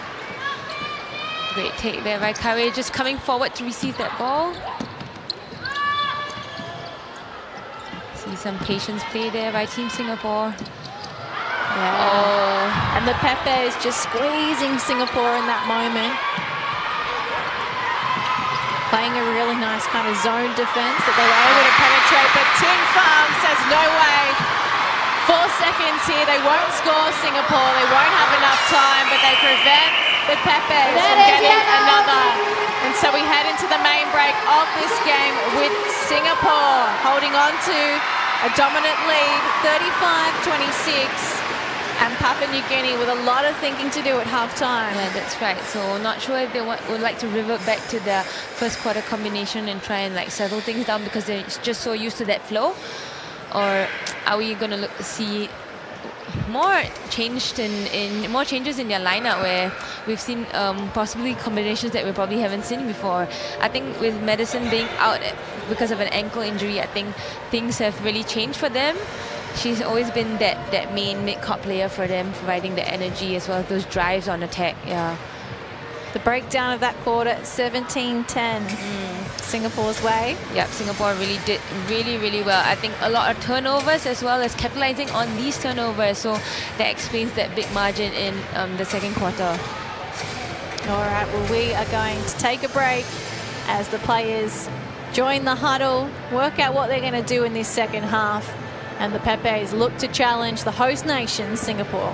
Great take there by Kare, just coming forward to receive that ball. See some patience play there by Team Singapore. Yeah. Oh. And the Pepes just squeezing Singapore in that moment. Playing a really nice kind of zone defense that they were able to penetrate, but Ting Fang says no way. 4 seconds here, they won't score Singapore, they won't have enough time, but they prevent the Pepes from getting another. And so we head into the main break of this game with Singapore holding on to a dominant lead, 35-26. And Papua New Guinea with a lot of thinking to do at halftime. Yeah, that's right. So not sure if they would like to revert back to their first quarter combination and try and like settle things down because they're just so used to that flow. Or are we going to see more changes in their lineup where we've seen possibly combinations that we probably haven't seen before. I think with Madison being out because of an ankle injury, I think things have really changed for them. She's always been that main mid-court player for them, providing the energy as well as those drives on attack. Yeah. The breakdown of that quarter, 17-10, Singapore's way. Yep, Singapore really did really well. I think a lot of turnovers as well as capitalizing on these turnovers. So that explains that big margin in the second quarter. All right, well, we are going to take a break as the players join the huddle, work out what they're going to do in this second half. And the Pepes look to challenge the host nation, Singapore.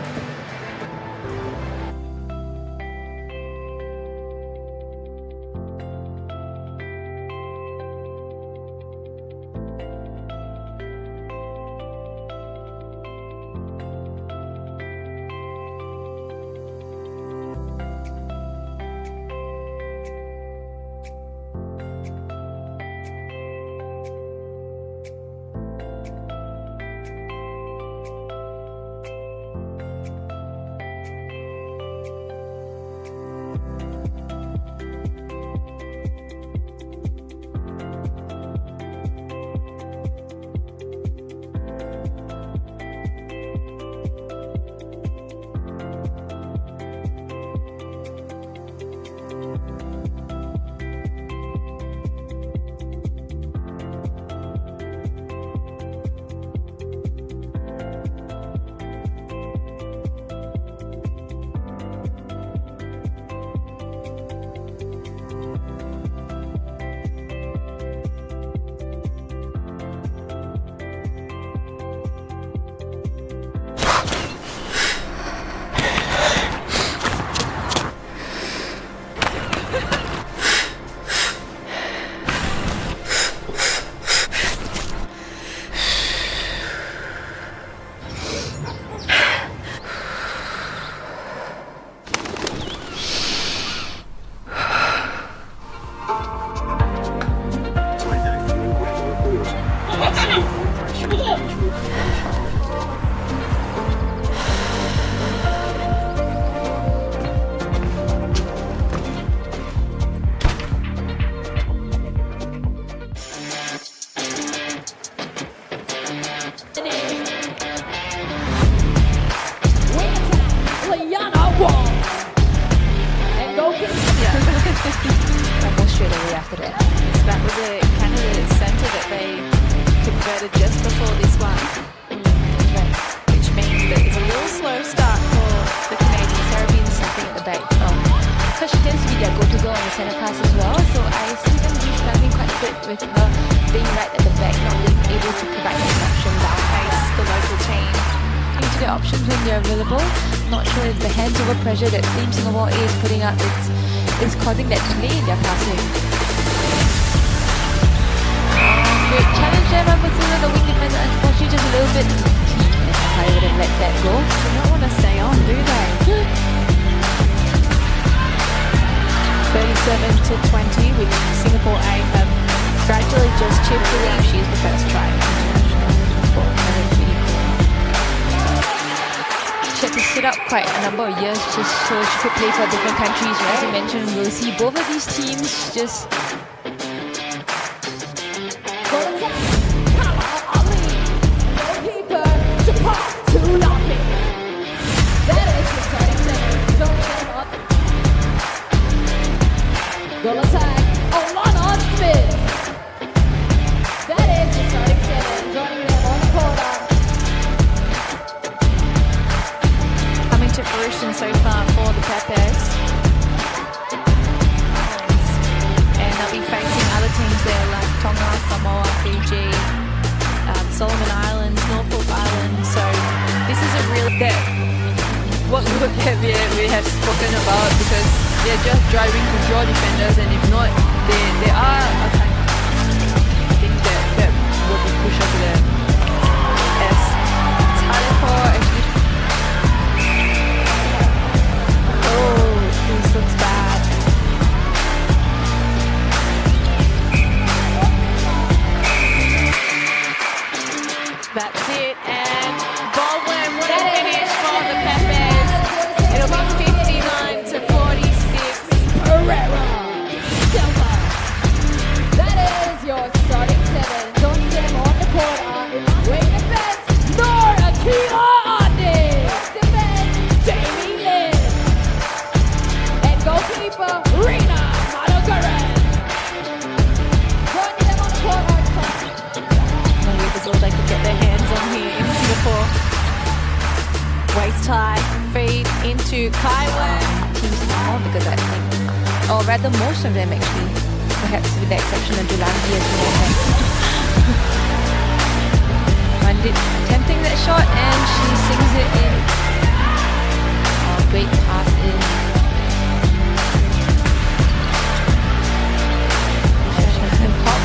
Straight away after that. So that was a kind of the centre that they converted just before this one. Right. Which means that it's a little slow start for the Canadians. Caribbean something at the back. Because she tends to be their go-to girl on the centre pass as well. So I see them struggling quite a bit with her being right at the back, not being able to provide an option down pace the local team. Into their options when they're available. Not sure if the hands-over pressure that Team Singapore is putting up is causing that delay in their passing. Great 37-20, with Singapore A have gradually just chipped away. She's the first try international. She had to sit out quite a number of years just so she could play for different countries. As you mentioned, we'll see both of these teams just Goal attack, Olana Smith. That is the starting seven, joining them on the quarter. Coming to fruition so far for the Pepes. And they'll be facing other teams there like Tonga, Samoa, Fiji, Solomon Islands, Norfolk Islands. So this is a real what group that we have spoken about, because they're just driving to draw defenders, and if not, they are a kind of, I think that will be pushed to them. As Talipor actually. Oh, this looks bad. That's it, and Baldwin, what a finish for the Pepes. It'll be 59-46. Pereira, Delta. That is your starting seven, joining them on the quarter. Wing defense, Nora Akila Ande. Defense, Jamie Lin. And goalkeeper, Rina Manogaran. Joining them on the quarter. Maybe it was all they could get their hands on here in Singapore. Waist high, feed into Kaiwan. teams now, because I think, or rather most of them actually, perhaps with the exception of Julandi as well. Mandit tempting that shot and she sings it in. Oh, great pass in. Pop.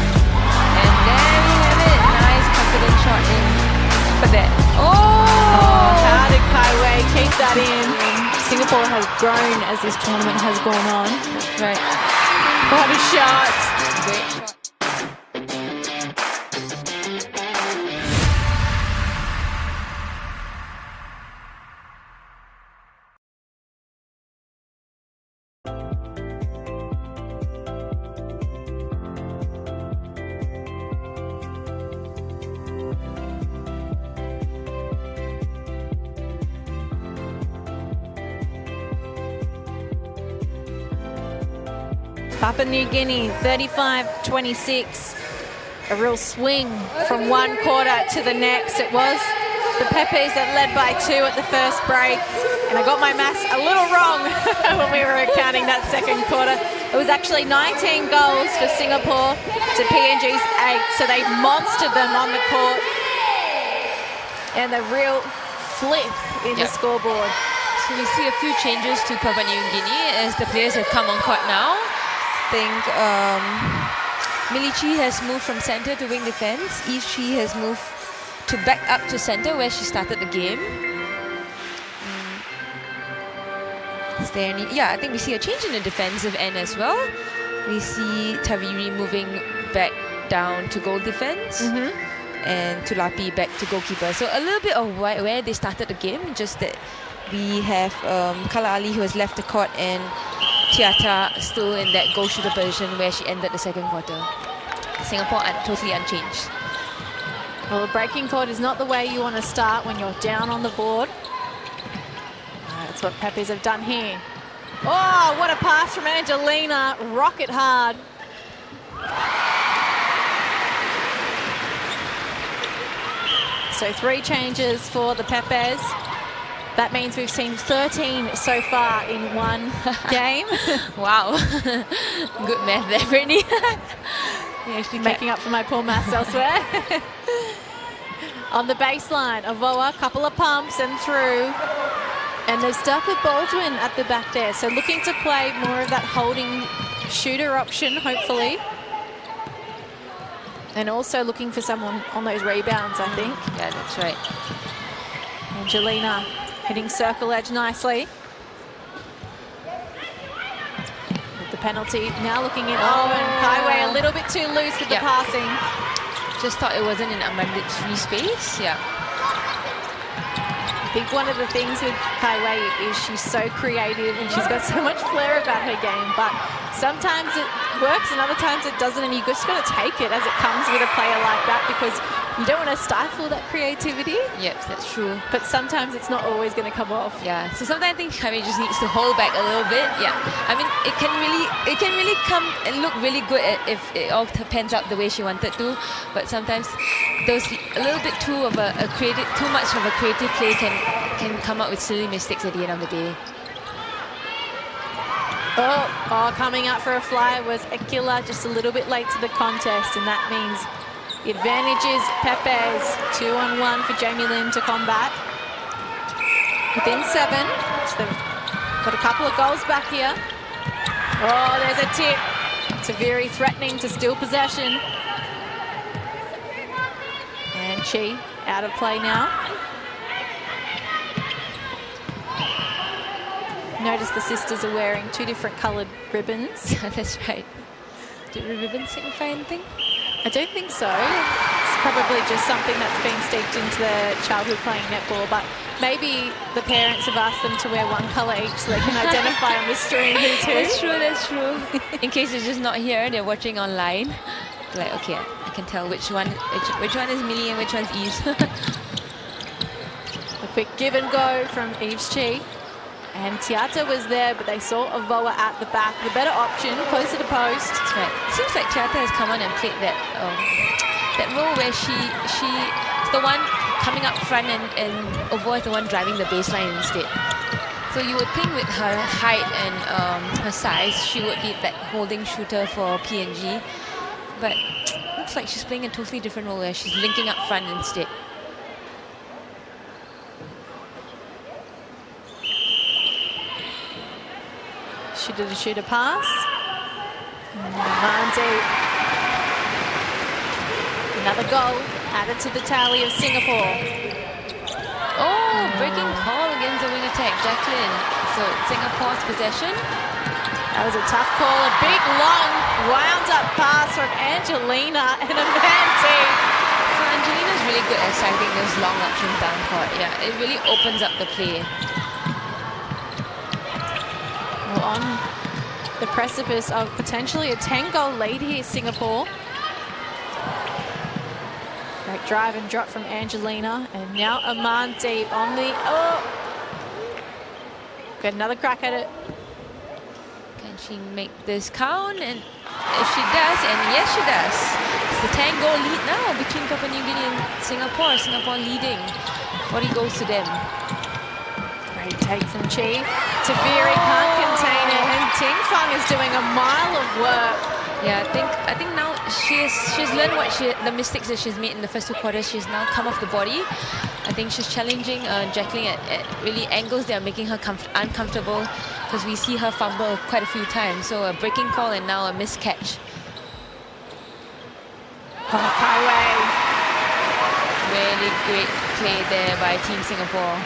And there we have it. Nice confident shot in. Look at that. Oh, how did Kaiwei keep that in? Singapore has grown as this tournament has gone on. That's right. What a shot. Great shot. Papua New Guinea, 35-26. A real swing from one quarter to the next. It was the Pepes that led by 2 at the first break. And I got my maths a little wrong when we were counting that second quarter. It was actually 19 goals for Singapore to PNG's 8. So they monstered them on the court. And a real flip in the scoreboard. So we see a few changes to Papua New Guinea as the players have come on court now. I think Milichi has moved from centre to wing defence. Ishi has moved to back up to centre where she started the game. Is there any? Yeah, I think we see a change in the defensive end as well. We see Taviri moving back down to goal defence. And Tulapi back to goalkeeper. So a little bit of where they started the game, just that we have Kala Ali who has left the court and Tiata still in that goal shooter position where she ended the second quarter. Singapore totally unchanged. Well, the breaking court is not the way you want to start when you're down on the board. That's what Pepes have done here. Oh, what a pass from Angelina. Rocket hard. So 3 changes for the Pepes. That means we've seen 13 so far in one game. Wow. Good math there, Brittany. Making up for my poor maths elsewhere. On the baseline, Avoa, couple of pumps and through. And they've stuck with Baldwin at the back there. So looking to play more of that holding shooter option, hopefully. And also looking for someone on those rebounds, I think. Yeah, that's right. Angelina hitting circle edge nicely. With the penalty. Now looking in. Oh, and Kaiwei a little bit too loose with the passing. Just thought it wasn't in abundant free space. Yeah. I think one of the things with Kaiwei is she's so creative and she's got so much flair about her game, but sometimes it works and other times it doesn't, and you just got to take it as it comes with a player like that, because you don't want to stifle that creativity. Yep, that's true. But sometimes it's not always going to come off. Yeah, so sometimes I think Kaiwei just needs to hold back a little bit. Yeah, I mean, it can really come and look really good if it all pans out the way she wanted to. But sometimes those a little bit too much of a creative play can come up with silly mistakes at the end of the day. Oh, coming up for a fly was Akila, just a little bit late to the contest, and that means the advantage is Pepe's. 2-on-1 for Jamie Lim to combat. Within 7, so they've got a couple of goals back here. Oh, there's a tip. Taviri threatening to steal possession. And Chi out of play now. Notice the sisters are wearing 2 different coloured ribbons. That's right. Do the ribbons signify anything? I don't think so. It's probably just something that's been steeped into their childhood playing netball, but maybe the parents have asked them to wear one colour each so they can identify on the stream who's who. That's true. In case they're just not here, they're watching online. Like, okay, I can tell which one is Millie and which one's Eve. A quick give and go from Eve's Chi. And Tiata was there, but they saw Avoa at the back. The better option, closer to post. That's right. It seems like Tiata has come on and played that role where she's the one coming up front and Avoa is the one driving the baseline instead. So you would think with her height and her size, she would be that holding shooter for PNG. But looks like she's playing a totally different role where she's linking up front instead. Shooter pass. Mandi. Another goal added to the tally of Singapore. Oh, breaking call against the wing attack, Jacqueline. So Singapore's possession. That was a tough call. A big, long, wound-up pass from Angelina and a Mandi. So Angelina's really good at sighting those long options down court. Yeah, it really opens up the play. Well, on the precipice of potentially a 10-goal lead here, Singapore. Great drive and drop from Angelina. And now Amandeep on the... Oh! Got another crack at it. Can she make this count? And if she does, and yes she does. It's the 10-goal lead now between Papua New Guinea and Singapore. Singapore leading. 40 goals to them. Great take from Chi. Taviri can't contain it, and Ting Fung is doing a mile of work. Yeah, I think now she's learned the mistakes that she's made in the first 2 quarters. She's now come off the body. I think she's challenging Jacqueline at really angles that are making her uncomfortable, because we see her fumble quite a few times. So a breaking call and now a missed catch. Kaiwei. Really great play there by Team Singapore.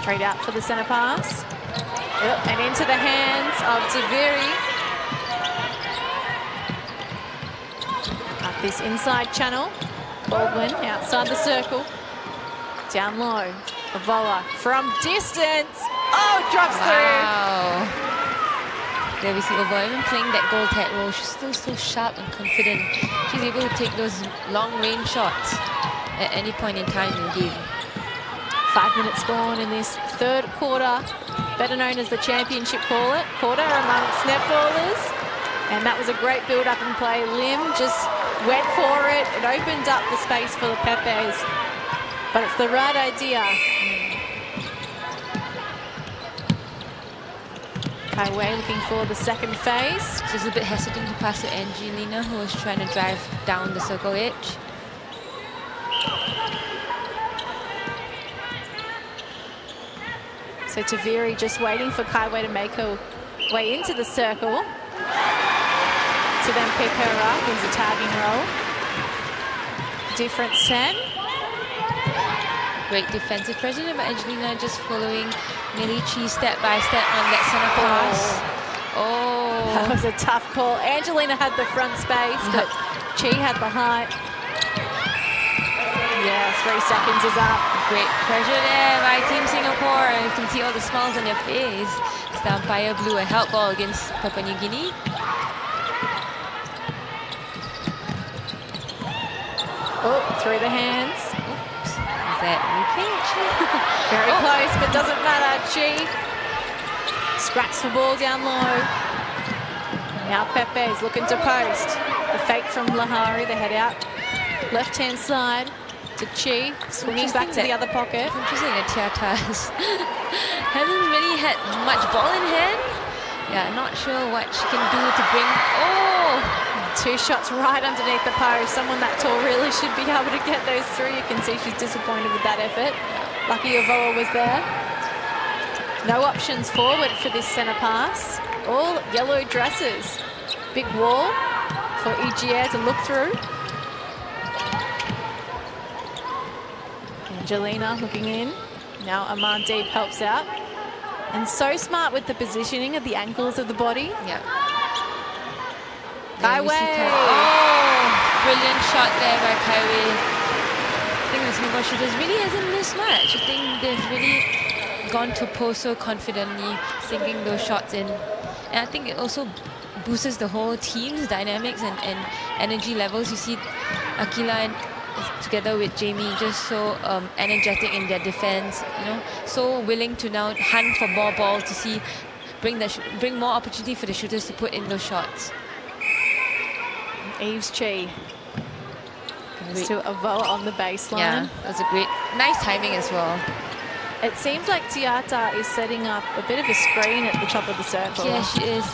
Straight out for the centre pass. Yep, and into the hands of Taviri. Up this inside channel. Baldwin outside the circle. Down low. Avoa from distance. Oh, drops through. There we see Avoa even playing that goal tag role. She's still so sharp and confident. She's able to take those long range shots at any point in time in the game. 5 minutes gone in this 3rd quarter, better known as the championship quarter amongst netballers. And that was a great build-up and play. Lim just went for it. It opened up the space for the Pepes. But it's the right idea. Kaiwei looking for the second phase. She's a bit hesitant to pass to Angelina, who was trying to drive down the circle edge. So Taviri just waiting for Kaiwei to make her way into the circle. To then pick her up as a tagging roll. Difference 10. Great defensive pressure by Angelina, just following Milici step by step on that center pass. Oh. That was a tough call. Angelina had the front space, but Chi had the height. Yeah, 3 seconds is up. Great pressure there by Team Singapore. You can see all the smiles on their face. The umpire blew a help ball against Papua New Guinea. Oh, through the hands. Oops. Is that okay, actually? Very close, but doesn't matter. Chi scraps the ball down low. Now Pepe is looking to post. The fake from Lahari, the head out. Left-hand side to Chi, swinging back to the other pocket. Interesting that Tiatas hasn't really had much ball in hand. Yeah, not sure what she can do to bring... Oh! 2 shots right underneath the post. Someone that tall really should be able to get those through. You can see she's disappointed with that effort. Lucky Avoa was there. No options forward for this centre pass. All yellow dresses. Big wall for Igia to look through. Angelina looking in. Now Amandeep helps out. And so smart with the positioning of the ankles of the body. Yeah. Kaiwei. Oh, brilliant shot there by Kaiwei. I think the Singapore shooters really hasn't missed much. I think they've really gone to post so confidently, sinking those shots in. And I think it also boosts the whole team's dynamics and energy levels. You see Akila and together with Jamie just so energetic in their defense, you know, so willing to now hunt for more balls to see bring more opportunity for the shooters to put in those shots. Eves Chi goes to Avoa on the baseline. Yeah, that's a great, nice timing as well. It seems like Tiata is setting up a bit of a screen at the top of the circle. Yeah, she is.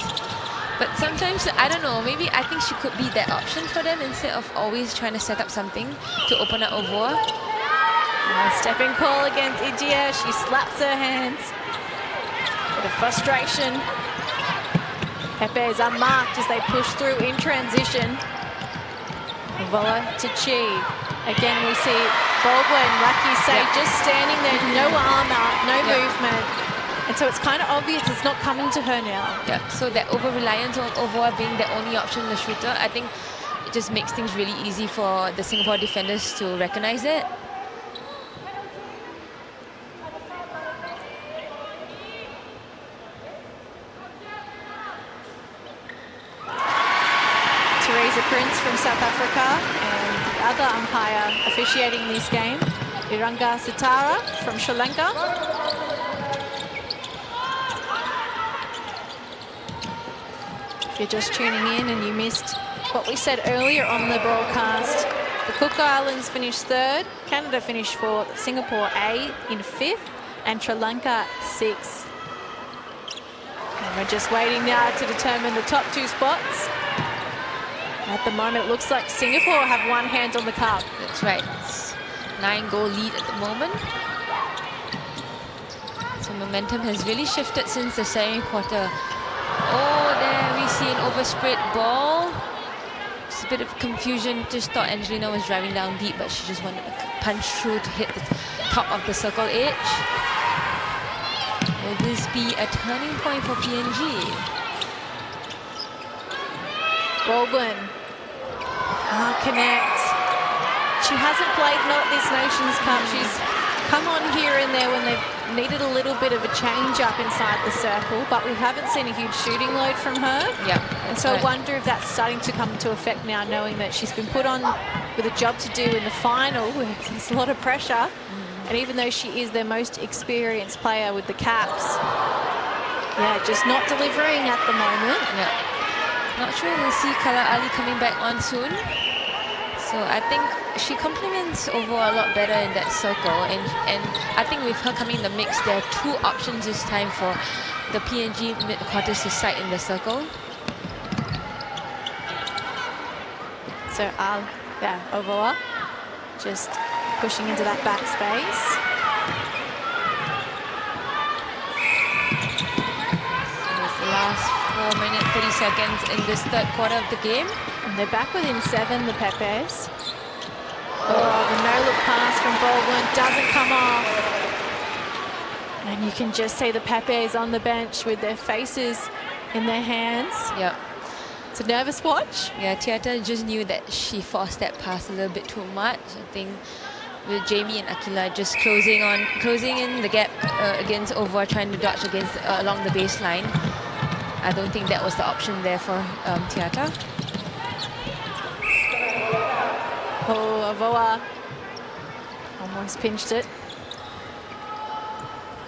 But sometimes, I don't know, maybe I think she could be that option for them instead of always trying to set up something to open up Avoa. Stepping call against Igia. She slaps her hands. Bit of frustration. Pepe is unmarked as they push through in transition. Avoa to Chi. Again, we see Baldwin, like you say, just standing there, no armour, no movement. And so it's kind of obvious it's not coming to her now. Yeah, so that over-reliance on Avoa being the only option in the shooter, I think it just makes things really easy for the Singapore defenders to recognize it. Teresa Prince from South Africa and the other umpire officiating this game, Iranga Sitara from Sri Lanka. If you're just tuning in and you missed what we said earlier on the broadcast, the Cook Islands finished 3rd, Canada finished 4th, Singapore A in 5th, and Sri Lanka 6th. And we're just waiting now to determine the top 2 spots. At the moment, it looks like Singapore have one hand on the cup. That's right. It's 9-goal lead at the moment. So momentum has really shifted since the second quarter. Oh, there we see an overspread ball. Just a bit of confusion. Just thought Angelina was driving down deep, but she just wanted to punch through to hit the top of the circle edge. Will this be a turning point for PNG? Baldwin can't connect. She hasn't played not this Nations Cup. She's come on here and there when they've needed a little bit of a change up inside the circle, but we haven't seen a huge shooting load from her. Yeah. And so I wonder if that's starting to come into effect now, knowing that she's been put on with a job to do in the final where there's a lot of pressure. And even though she is their most experienced player with the Caps, yeah, just not delivering at the moment. Yeah. Not sure we'll see Kala Ali coming back on soon. So I think she complements Avoa a lot better in that circle. And I think with her coming in the mix, there are 2 options this time for the PNG mid-quarters to sight in the circle. So Avoa just pushing into that back space. So it's the last 4 minutes, 30 seconds in this 3rd quarter of the game. And they're back within 7, the Pepes. Oh, the no-look pass from Baldwin doesn't come off. And you can just see the Pepes on the bench with their faces in their hands. Yep. It's a nervous watch. Yeah, Tiata just knew that she forced that pass a little bit too much. I think with Jamie and Akila just closing in the gap against Over, trying to dodge against along the baseline. I don't think that was the option there for Tiata. Oh, Avoa almost pinched it.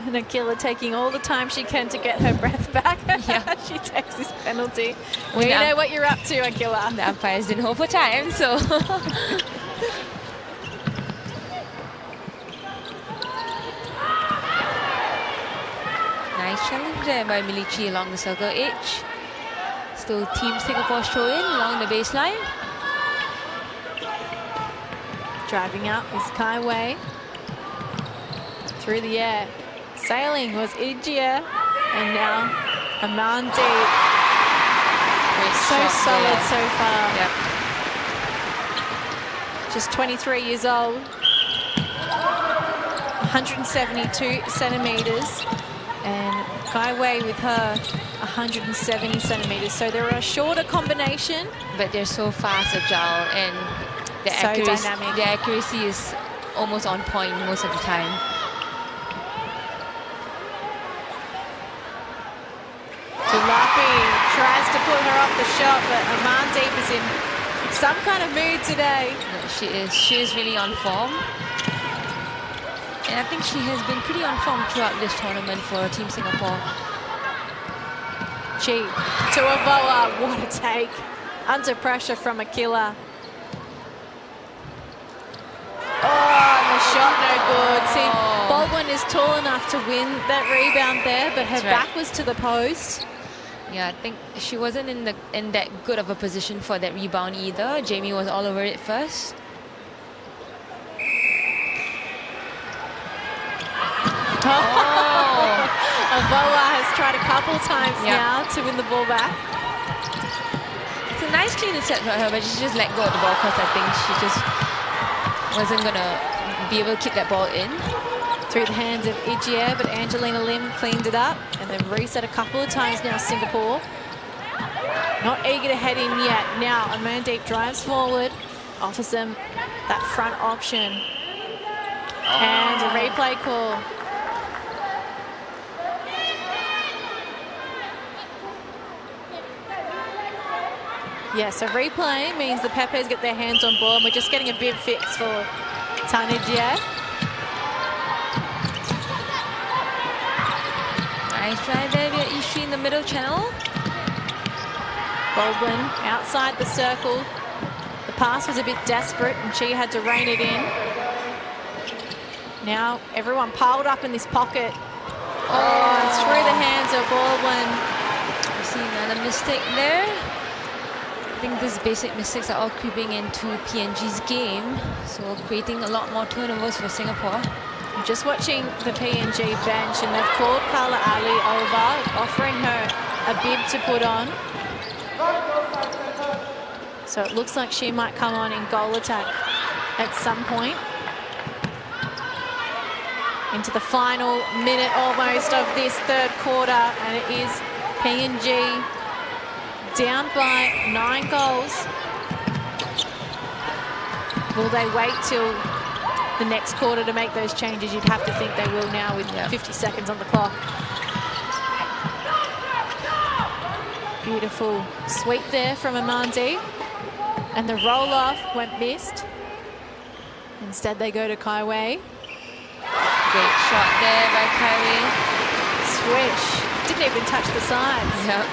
And Akila taking all the time she can to get her breath back. Yeah. She takes this penalty. We know what you're up to, Akila. The umpires didn't hold for time, so. Nice challenge there by Milici along the circle edge. Still Team Singapore throw in along the baseline. Driving up is Kai Wei. Through the air. Sailing was Ijia. And now Amandi. So solid so far. Yep. Just 23 years old. 172 centimetres. And Kai Wei with her 170 centimetres. So they're a shorter combination. But they're so fast, agile, and the accuracy is almost on point most of the time. Tulapi tries to put her off the shot, but Amandeep is in some kind of mood today. Yeah, she is. She is really on form. And I think she has been pretty on form throughout this tournament for Team Singapore. Chi to Avoa, what a take. Under pressure from Akila. Oh, and the shot no good. See, Baldwin is tall enough to win that rebound there, but her back was to the post. Yeah, I think she wasn't in that good of a position for that rebound either. Jamie was all over it first. Avoa has tried a couple times now to win the ball back. It's a nice clean set for her, but she just let go of the ball because I think she just wasn't going to be able to keep that ball in. Through the hands of Ijia, but Angelina Lim cleaned it up and then reset a couple of times now, Singapore. Not eager to head in yet. Now Amandeep drives forward, offers them that front option. And a replay call. Yes, a replay means the Pepes get their hands on ball, and we're just getting a bib fix for Tanijia. Nice try there via Ishii in the middle channel. Baldwin outside the circle. The pass was a bit desperate and she had to rein it in. Now everyone piled up in this pocket. Oh, and through the hands of Baldwin. I see another mistake there. I think these basic mistakes are all creeping into PNG's game, so creating a lot more turnovers for Singapore. I'm just watching the PNG bench and they've called Carla Ali over, offering her a bib to put on. So it looks like she might come on in goal attack at some point. Into the final minute almost of this third quarter, and it is PNG down by 9 goals. Will they wait till the next quarter to make those changes? You'd have to think they will now with 50 seconds on the clock. Beautiful sweep there from Amandi. And the roll-off went missed. Instead they go to Kai Wei. Great shot there by Kai Wei. Swish. Didn't even touch the sides. Yep.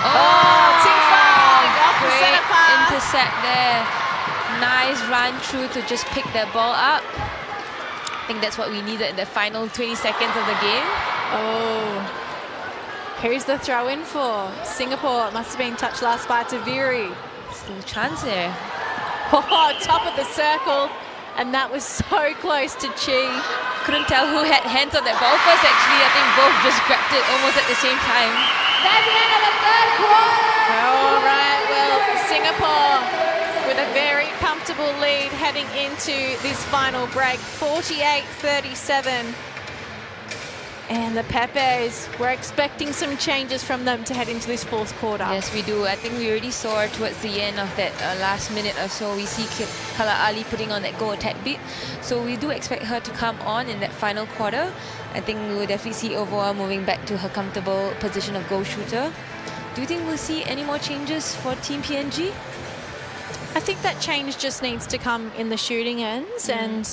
Ting Fang off the Great centre pass. intercept there. Nice run through to just pick that ball up. I think that's what we needed in the final 20 seconds of the game. Oh. Here's the throw in for Singapore. It must have been touched last by Taviri. Still a chance there. Oh, top of the circle. And that was so close to Chi. Couldn't tell who had hands on that ball first, actually. I think both just grabbed it almost at the same time. That's the end of the third quarter. All right, well, Singapore with a very comfortable lead heading into this final break, 48-37. And the Pepes, we're expecting some changes from them to head into this fourth quarter. Yes, we do. I think we already saw towards the end of that last minute or so, we see Kala Ali putting on that goal attack beat. So we do expect her to come on in that final quarter. I think we will definitely see Ovoa moving back to her comfortable position of goal shooter. Do you think we'll see any more changes for Team PNG? I think that change just needs to come in the shooting ends. And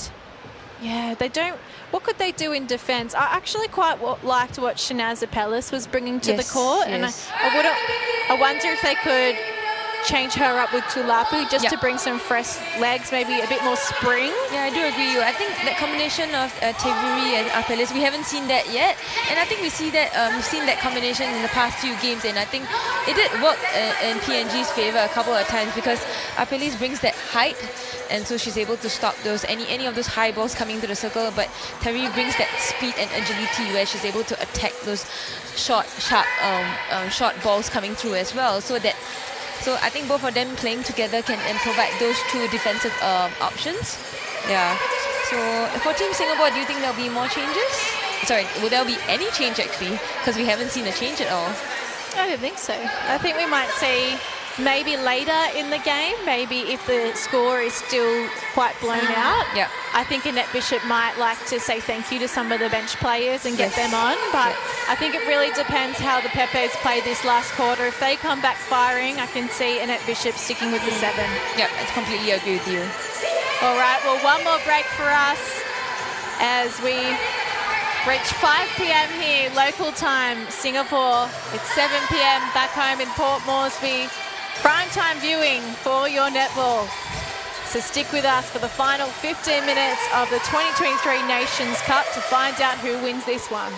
yeah, they don't. What could they do in defence? I actually quite liked what Shanaz Apellis was bringing to the court, and I wonder if they could change her up with Tulapu just to bring some fresh legs, maybe a bit more spring. Yeah, I do agree with you. I think that combination of Teviri and Apellis, we haven't seen that yet, and I think we've seen that combination in the past few games, and I think it did work in PNG's favour a couple of times because Apellis brings that height, and so she's able to stop those any of those high balls coming to the circle, but Teviri brings that speed and agility where she's able to attack those short, sharp, short balls coming through as well. So I think both of them playing together can provide those two defensive options. Yeah. So for Team Singapore, do you think there'll be more changes? Sorry, will there be any change actually? Because we haven't seen a change at all. I don't think so. I think we might see maybe later in the game, maybe if the score is still quite blown out. Yeah. I think Annette Bishop might like to say thank you to some of the bench players and get them on, but I think it really depends how the Pepes play this last quarter. If they come back firing, I can see Annette Bishop sticking with the 7. Yeah, I completely agree with you. All right, well, one more break for us as we reach 5 p.m. here, local time, Singapore. It's 7 p.m. back home in Port Moresby. Prime time viewing for your netball. So stick with us for the final 15 minutes of the 2023 Nations Cup to find out who wins this one.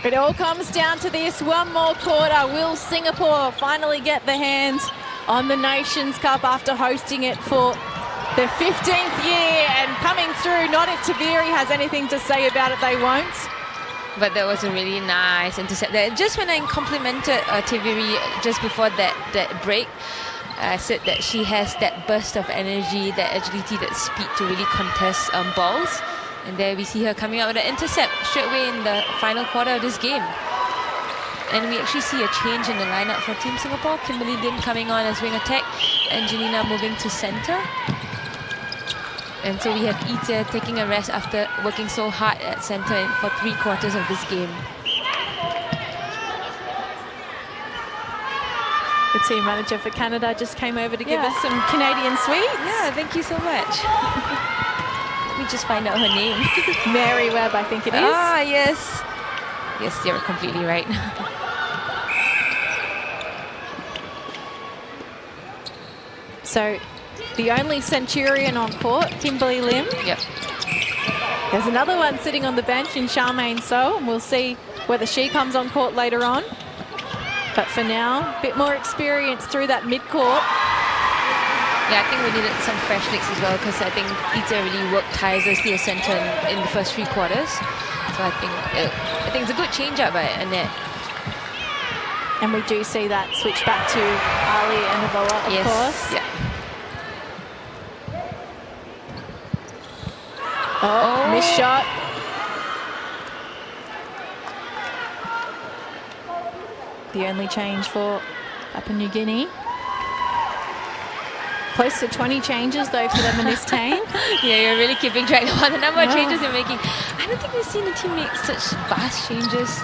It all comes down to this one more quarter. Will Singapore finally get the hands on the Nations Cup after hosting it for the 15th year and coming through? Not if Taviri has anything to say about it, they won't. But that was a really nice intercept there. Just when I complimented Taviri just before that break, I said that she has that burst of energy, that agility, that speed to really contest balls. And there we see her coming out with an intercept straight away in the final quarter of this game. And we actually see a change in the lineup for Team Singapore. Kimberly Lim coming on as wing attack, Angelina moving to center. And so we have Ita taking a rest after working so hard at center for 3 quarters of this game. The team manager for Canada just came over to give us some Canadian sweets. Yeah, thank you so much. Let me just find out her name. Mary Webb, I think it is. Ah, yes. Yes, you're completely right. So the only Centurion on court, Kimberly Lim. Yep. There's another one sitting on the bench in Charmaine So, and we'll see whether she comes on court later on. But for now, a bit more experience through that mid-court. Yeah, I think we needed some fresh legs as well, because I think Ita really worked tirelessly as centre in the first 3 quarters. So I think it's a good change-up by Annette. And we do see that switch back to Ali and Avoa, of course. Yeah. Oh, missed shot. The only change for Papua New Guinea. Close to 20 changes, though, for them in this team. Yeah, you're really keeping track of the number of changes they're making. I don't think we've seen a team make such fast changes,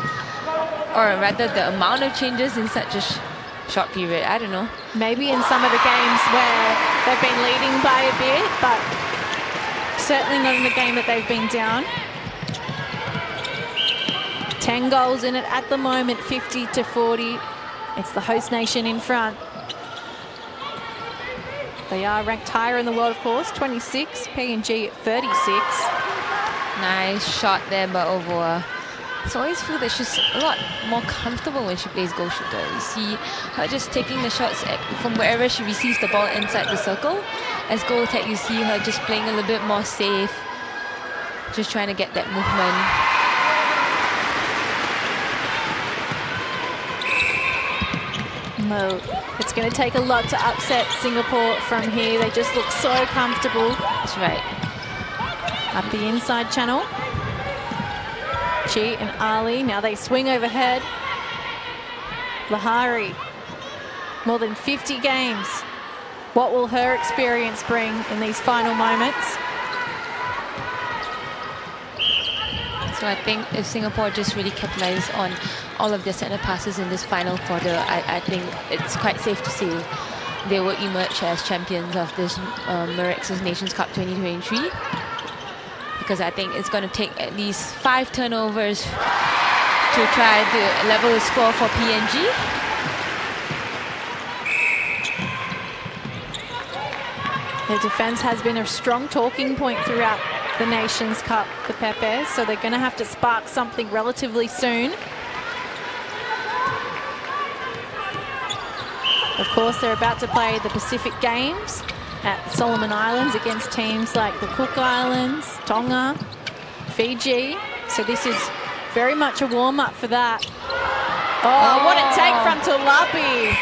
or rather the amount of changes in such a short period. I don't know. Maybe in some of the games where they've been leading by a bit, but certainly not in the game that they've been down. 10 goals in it at the moment, 50-40. It's the host nation in front. They are ranked higher in the world, of course, 26, PNG at 36. Nice shot there by Avoa. I always feel that she's a lot more comfortable when she plays goal shooter. You see her just taking the shots from wherever she receives the ball inside the circle. As goal tech, you see her just playing a little bit more safe, just trying to get that movement. No, it's going to take a lot to upset Singapore from here. They just look so comfortable. That's right. Up the inside channel. Chi and Ali, now they swing overhead. Lahari, more than 50 games. What will her experience bring in these final moments? So I think if Singapore just really capitalize on all of their centre passes in this final quarter, I think it's quite safe to say they will emerge as champions of this Mirxes Nations Cup 2023. Because I think it's going to take at least 5 turnovers to try to level the score for PNG. Their defence has been a strong talking point throughout the Nations Cup, the Pepes, so they're going to have to spark something relatively soon. Of course, they're about to play the Pacific Games at Solomon Islands against teams like the Cook Islands, Tonga, Fiji. So this is very much a warm-up for that. Oh, what a take from Tulapi.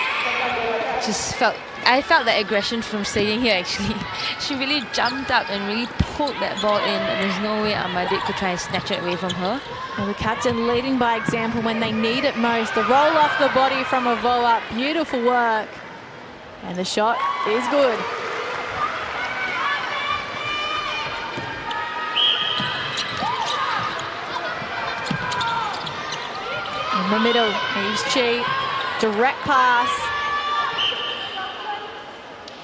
I felt that aggression from staying here, actually. She really jumped up and really pulled that ball in, and there's no way Ahmadit could try and snatch it away from her. Well, the captain leading by example when they need it most. The roll off the body from Avoa, beautiful work. And the shot is good. In the middle, here's Chi, direct pass.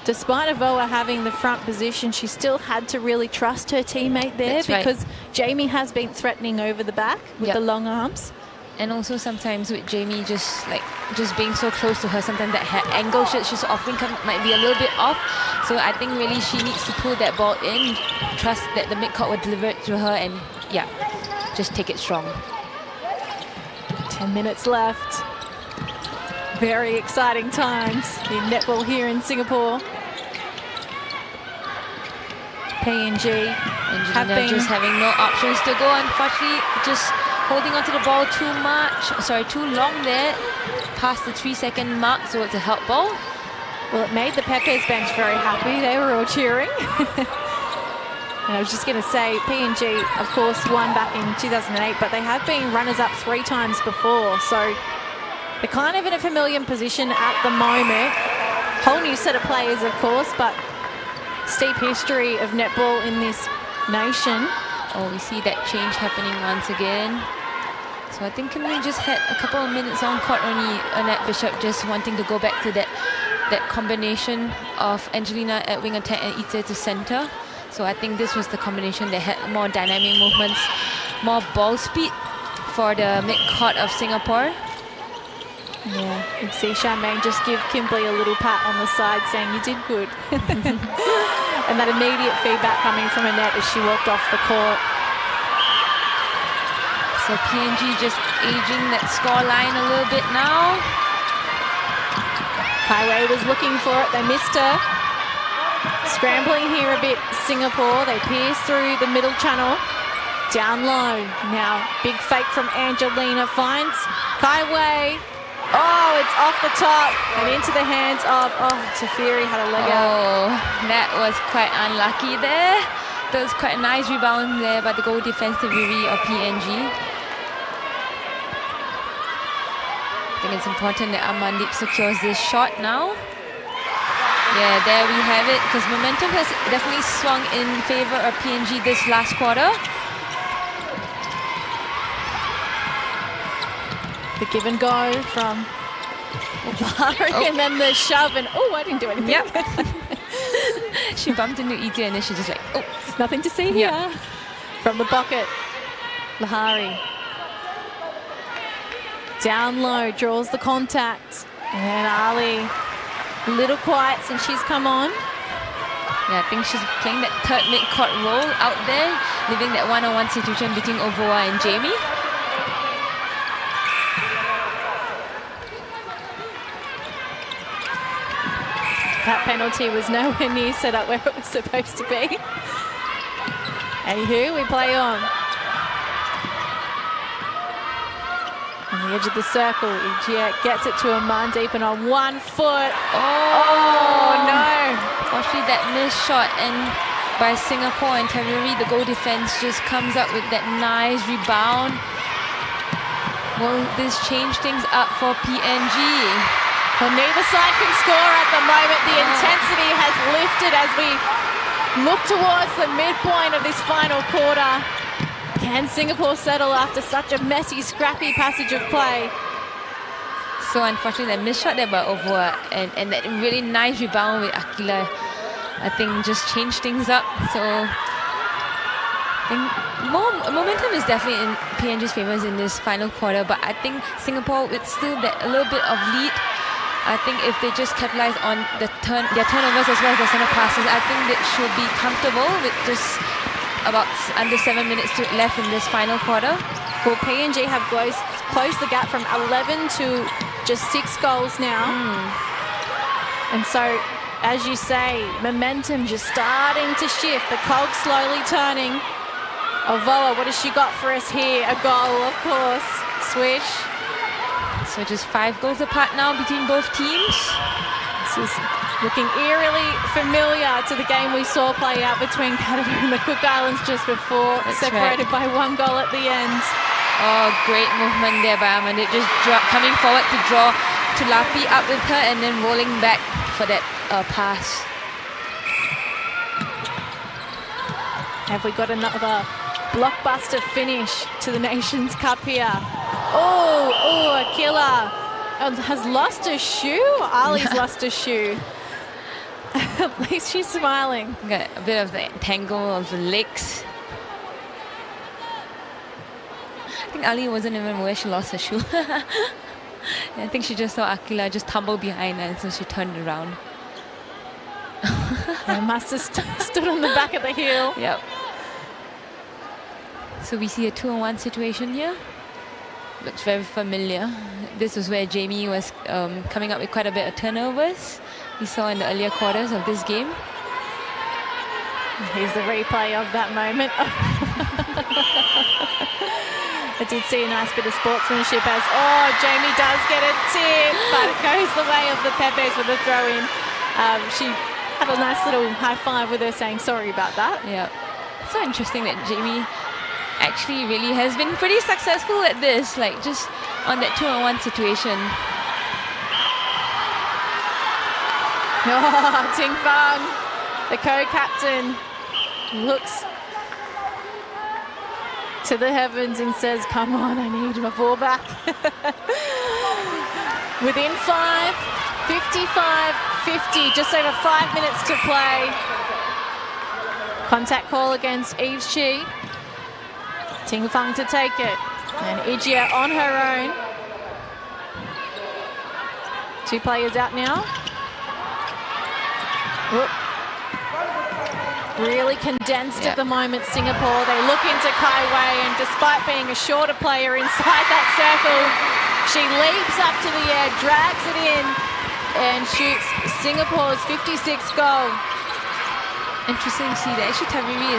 Despite Avoa having the front position, she still had to really trust her teammate there. That's right. Because Jamie has been threatening over the back with the long arms. And also sometimes with Jamie just being so close to her, sometimes that angle she's offering might be a little bit off. So I think really she needs to pull that ball in, trust that the mid-court will deliver it to her, and yeah, just take it strong. 10 minutes left. Very exciting times in netball here in Singapore. PNG have been just having no options to go. Unfortunately, just holding onto the ball too long there, past the 3-second mark, so it's a help ball. Well, it made the Pepes bench very happy. They were all cheering. And I was just going to say, PNG, of course, won back in 2008, but they have been runners-up 3 times before, so they're kind of in a familiar position at the moment. Whole new set of players, of course, but steep history of netball in this nation. Oh, we see that change happening once again. So I think we just had a couple of minutes on court, only Annette Bishop just wanting to go back to that combination of Angelina at wing attack and Ita to center. So I think this was the combination that had more dynamic movements, more ball speed for the mid-court of Singapore. Yeah, you see Charmaine just give Kimberly a little pat on the side saying, "You did good." And that immediate feedback coming from Annette as she walked off the court. So PNG just aging that score line a little bit now. Kaiwei was looking for it. They missed her. Scrambling here a bit, Singapore. They pierce through the middle channel. Down low. Now, big fake from Angelina finds Kaiwei. Oh, it's off the top and into the hands of, Tafiri had a leg out. Oh, that was quite unlucky there. That was quite a nice rebound there by the goal defensively of PNG. I think it's important that Amandeep secures this shot now. Yeah, there we have it, because momentum has definitely swung in favor of PNG this last quarter. The give and go from Bahari, and then the shove, and I didn't do anything. Yep. She bumped into Ita and then she just like, Nothing to see here. From the pocket, Lahari. Down low, draws the contact. And Ali, a little quiet since she's come on. Yeah, I think she's playing that third mid-court role out there, leaving that one-on-one situation between Ovoa and Jamie. That penalty was nowhere near set up where it was supposed to be. Anywho, we play on. On the edge of the circle, Igia gets it to Amandeep and on 1 foot. Oh no! Unfortunately, that missed shot and by Singapore and Taveri, the goal defense just comes up with that nice rebound. Will this change things up for PNG? Well, neither side can score at the moment. The intensity has lifted as we look towards the midpoint of this final quarter. Can Singapore settle after such a messy, scrappy passage of play? So unfortunately, that missed shot there by Ovoa and that really nice rebound with Akila, I think just changed things up. So I think more momentum is definitely in PNG's favours in this final quarter, but I think Singapore with still that a little bit of lead. I think if they just capitalize on their turnovers as well as their center passes, I think they should be comfortable with just about under 7 minutes left in this final quarter. Well, PNG have closed the gap from 11 to just 6 goals now. And so, as you say, momentum just starting to shift. The cogs slowly turning. Ovoa, what has she got for us here? A goal, of course. Swish. So just 5 goals apart now between both teams. This is looking eerily familiar to the game we saw play out between Canada and the Cook Islands just before, separated by 1 goal at the end. Oh, great movement there by Amandeep. Just coming forward to draw Tulapi up with her and then rolling back for that pass. Have we got another blockbuster finish to the Nations Cup here? Oh, Akila has lost a shoe. Ali's lost a shoe. At least she's smiling. Got a bit of the tangle of the legs. I think Ali wasn't even aware she lost her shoe. I think she just saw Akila just tumble behind and so she turned around. I must have stood on the back of the heel. Yep. So we see a 2-on-1 situation here. Looks very familiar. This was where Jamie was coming up with quite a bit of turnovers. We saw in the earlier quarters of this game. Here's the replay of that moment. I did see a nice bit of sportsmanship as, Jamie does get a tip, but it goes the way of the Pepes with the throw-in. She had a nice little high five with her saying sorry about that. Yeah. It's so interesting that Jamie actually really has been pretty successful at this, like just on that 2-on-1 situation. Ting Fang, the co-captain, looks to the heavens and says, come on, I need my ball back. Within 5, 55-50, just over 5 minutes to play. Contact call against Eve Shi. Ting Fang to take it. And Igia on her own. 2 players out now. Whoop. Really condensed at the moment, Singapore. They look into Kai Wei, and despite being a shorter player inside that circle, she leaps up to the air, drags it in, and shoots Singapore's 56th goal. Interesting to see that. Actually, Taviri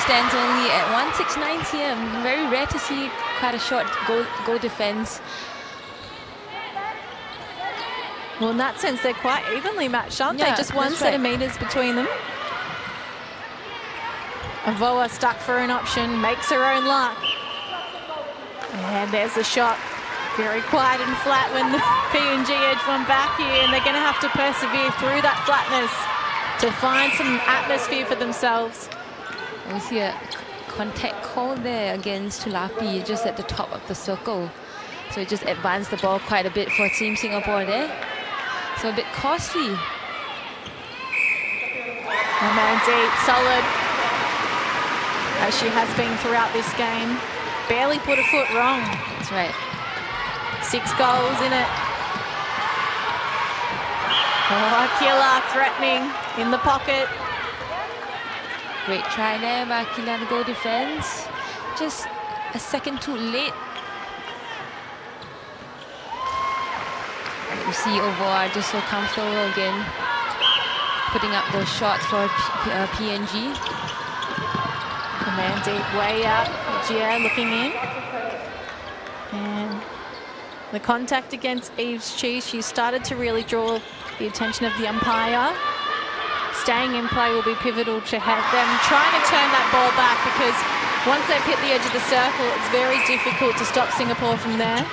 stands only at 169 cm. Very rare to see quite a short goal defense. Well, in that sense, they're quite evenly matched, aren't they? Just 1 centimetres between them. Avoa stuck for an option, makes her own luck. And there's the shot. Very quiet and flat when the PNG edge one back here, and they're going to have to persevere through that flatness to find some atmosphere for themselves. We see a contact call there against Tulapi just at the top of the circle. So it just advanced the ball quite a bit for Team Singapore there. So a bit costly. A man deep, solid, as she has been throughout this game. Barely put a foot wrong. That's right. 6 goals in it. Oh, Akila threatening in the pocket. Great try there by Akila, the goal defense. Just a second too late. You see Ovoa just so comfortable again, putting up those shots for PNG. Command deep, way up. Gia looking in. And the contact against Eves Chi, she started to really draw the attention of the umpire. Staying in play will be pivotal to have them trying to turn that ball back, because once they've hit the edge of the circle, it's very difficult to stop Singapore from there.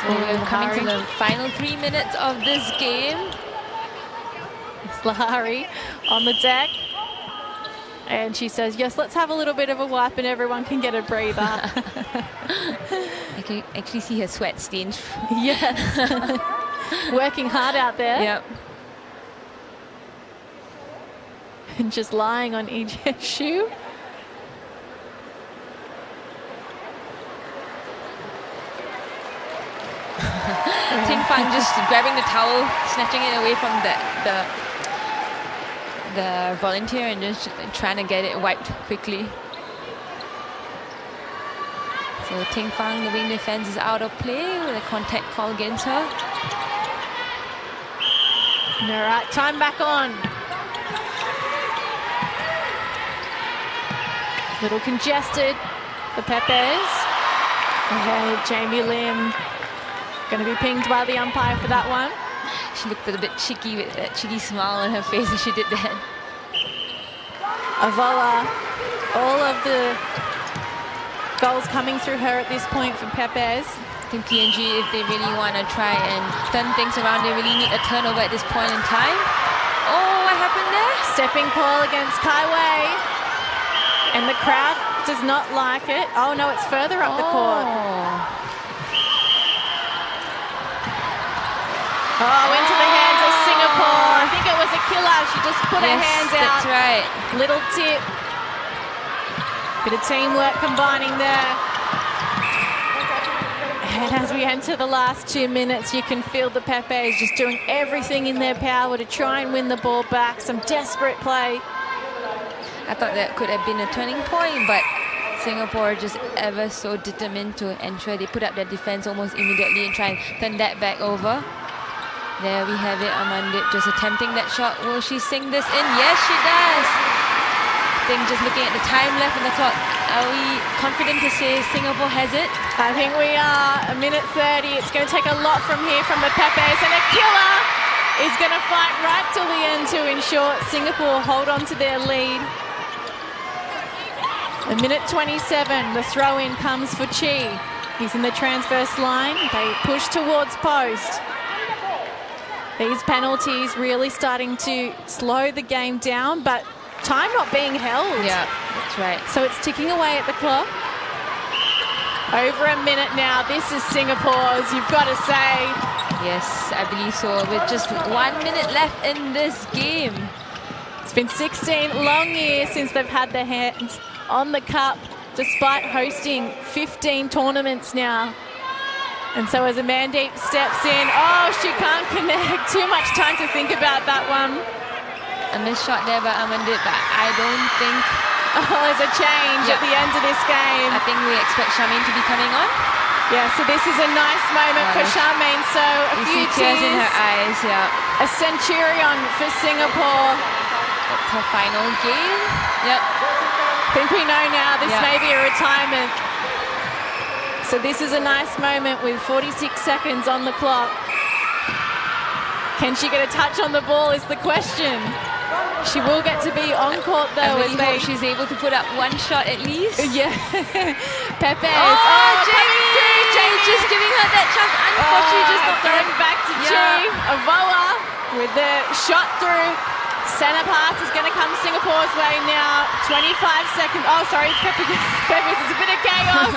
So we're coming to the final 3 minutes of this game. It's Lahari on the deck. And she says, yes, let's have a little bit of a wipe and everyone can get a breather. I can actually see her sweat stains. Yes. Working hard out there. Yep. And just lying on each shoe. Ting Fang just grabbing the towel, snatching it away from the volunteer and just trying to get it wiped quickly. So Ting Fang, the wing defense, is out of play with a contact call against her. All right, time back on. Little congested, the Pepes. Okay, Jamie Lim going to be pinged by the umpire for that one. She looked a bit cheeky with that cheeky smile on her face as she did that. Avoa, all of the goals coming through her at this point from Pepes. I think PNG, if they really want to try and turn things around, they really need a turnover at this point in time. Oh, what happened there? Stepping call against Kai Wei. And the crowd does not like it. Oh no, it's further up the court. Oh, into the hands of Singapore. I think it was Akila. She just put her hands out. That's right. Little tip. Bit of teamwork combining there. And as we enter the last 2 minutes, you can feel the Pepes just doing everything in their power to try and win the ball back. Some desperate play. I thought that could have been a turning point, but Singapore just ever so determined to ensure they put up their defense almost immediately and try and turn that back over. There we have it, Amandip just attempting that shot. Will she sink this in? Yes, she does. I think just looking at the time left on the clock, are we confident to say Singapore has it? I think we are. 1:30. It's going to take a lot from here from the Pepes, and Akila is going to fight right till the end to ensure Singapore hold on to their lead. 1:27. The throw-in comes for Chi. He's in the transverse line. They push towards post. These penalties really starting to slow the game down, but time not being held. Yeah, that's right. So it's ticking away at the clock. Over a minute now. This is Singapore's, you've got to say. Yes, I believe so. With just 1 minute left in this game. It's been 16 long years since they've had their hands on the cup, despite hosting 15 tournaments now. And so as Amandeep steps in, oh, she can't connect. Too much time to think about that one. A missed shot there by Amandeep, but I don't think... Oh, there's a change at the end of this game. I think we expect Charmaine to be coming on. Yeah, so this is a nice moment for Charmaine. So a few tears in her eyes, A centurion for Singapore. It's her final game. Yep. I think we know now this may be a retirement. So this is a nice moment with 46 seconds on the clock. Can she get a touch on the ball is the question. She will get to be on court though. I really hope she's able to put up one shot at least. Yeah. Pepes. Jamie just giving her that chance. Unfortunately, just not going back to Chi. Avoa with the shot through. Center pass is going to come Singapore's way now. 25 seconds. Oh, sorry, it's Pepes. It's a bit of chaos.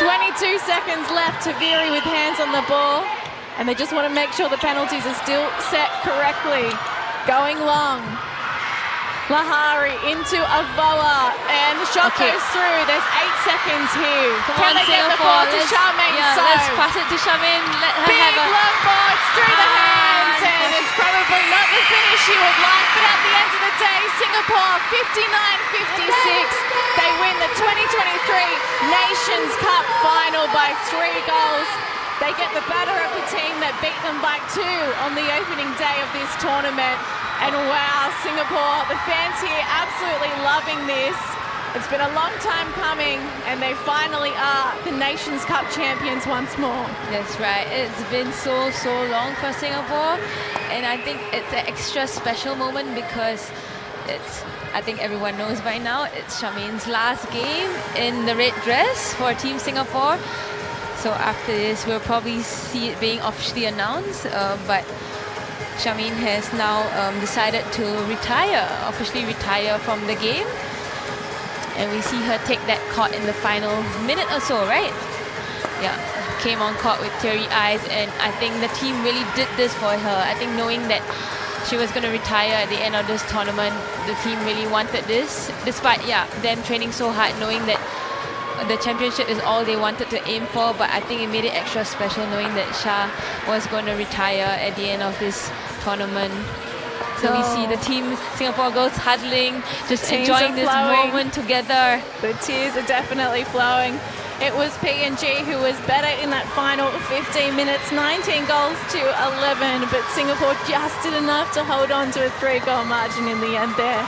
22 seconds left. Taviri with hands on the ball. And they just want to make sure the penalties are still set correctly. Going long. Lahari into Avoa, and the shot goes through. There's 8 seconds here. Can they get the ball to Charmaine? Let's pass it to Charmaine. Let her big have a... long ball. It's through the hands, and it's probably not the finish she would like, but at the end of the day, Singapore 59-56. They win the 2023 Nations Cup final by 3 goals. They get the better of the team that beat them by 2 on the opening day of this tournament. And wow, Singapore, the fans here absolutely loving this. It's been a long time coming, and they finally are the Nations Cup champions once more. That's right. It's been so long for Singapore, and I think it's an extra special moment because I think everyone knows by now, it's Charmaine's last game in the red dress for Team Singapore. So after this, we'll probably see it being officially announced, but Charmaine has now decided to officially retire from the game. And we see her take that court in the final minute or so, right? Yeah, came on court with teary eyes, and I think the team really did this for her. I think knowing that she was going to retire at the end of this tournament, the team really wanted this, despite them training so hard, knowing that the championship is all they wanted to aim for. But I think it made it extra special knowing that Shah was going to retire at the end of this tournament. So we see the team, Singapore girls huddling, just enjoying this moment together. The tears are definitely flowing. It was PNG who was better in that final 15 minutes, 19 goals to 11, but Singapore just did enough to hold on to a 3-goal margin in the end there.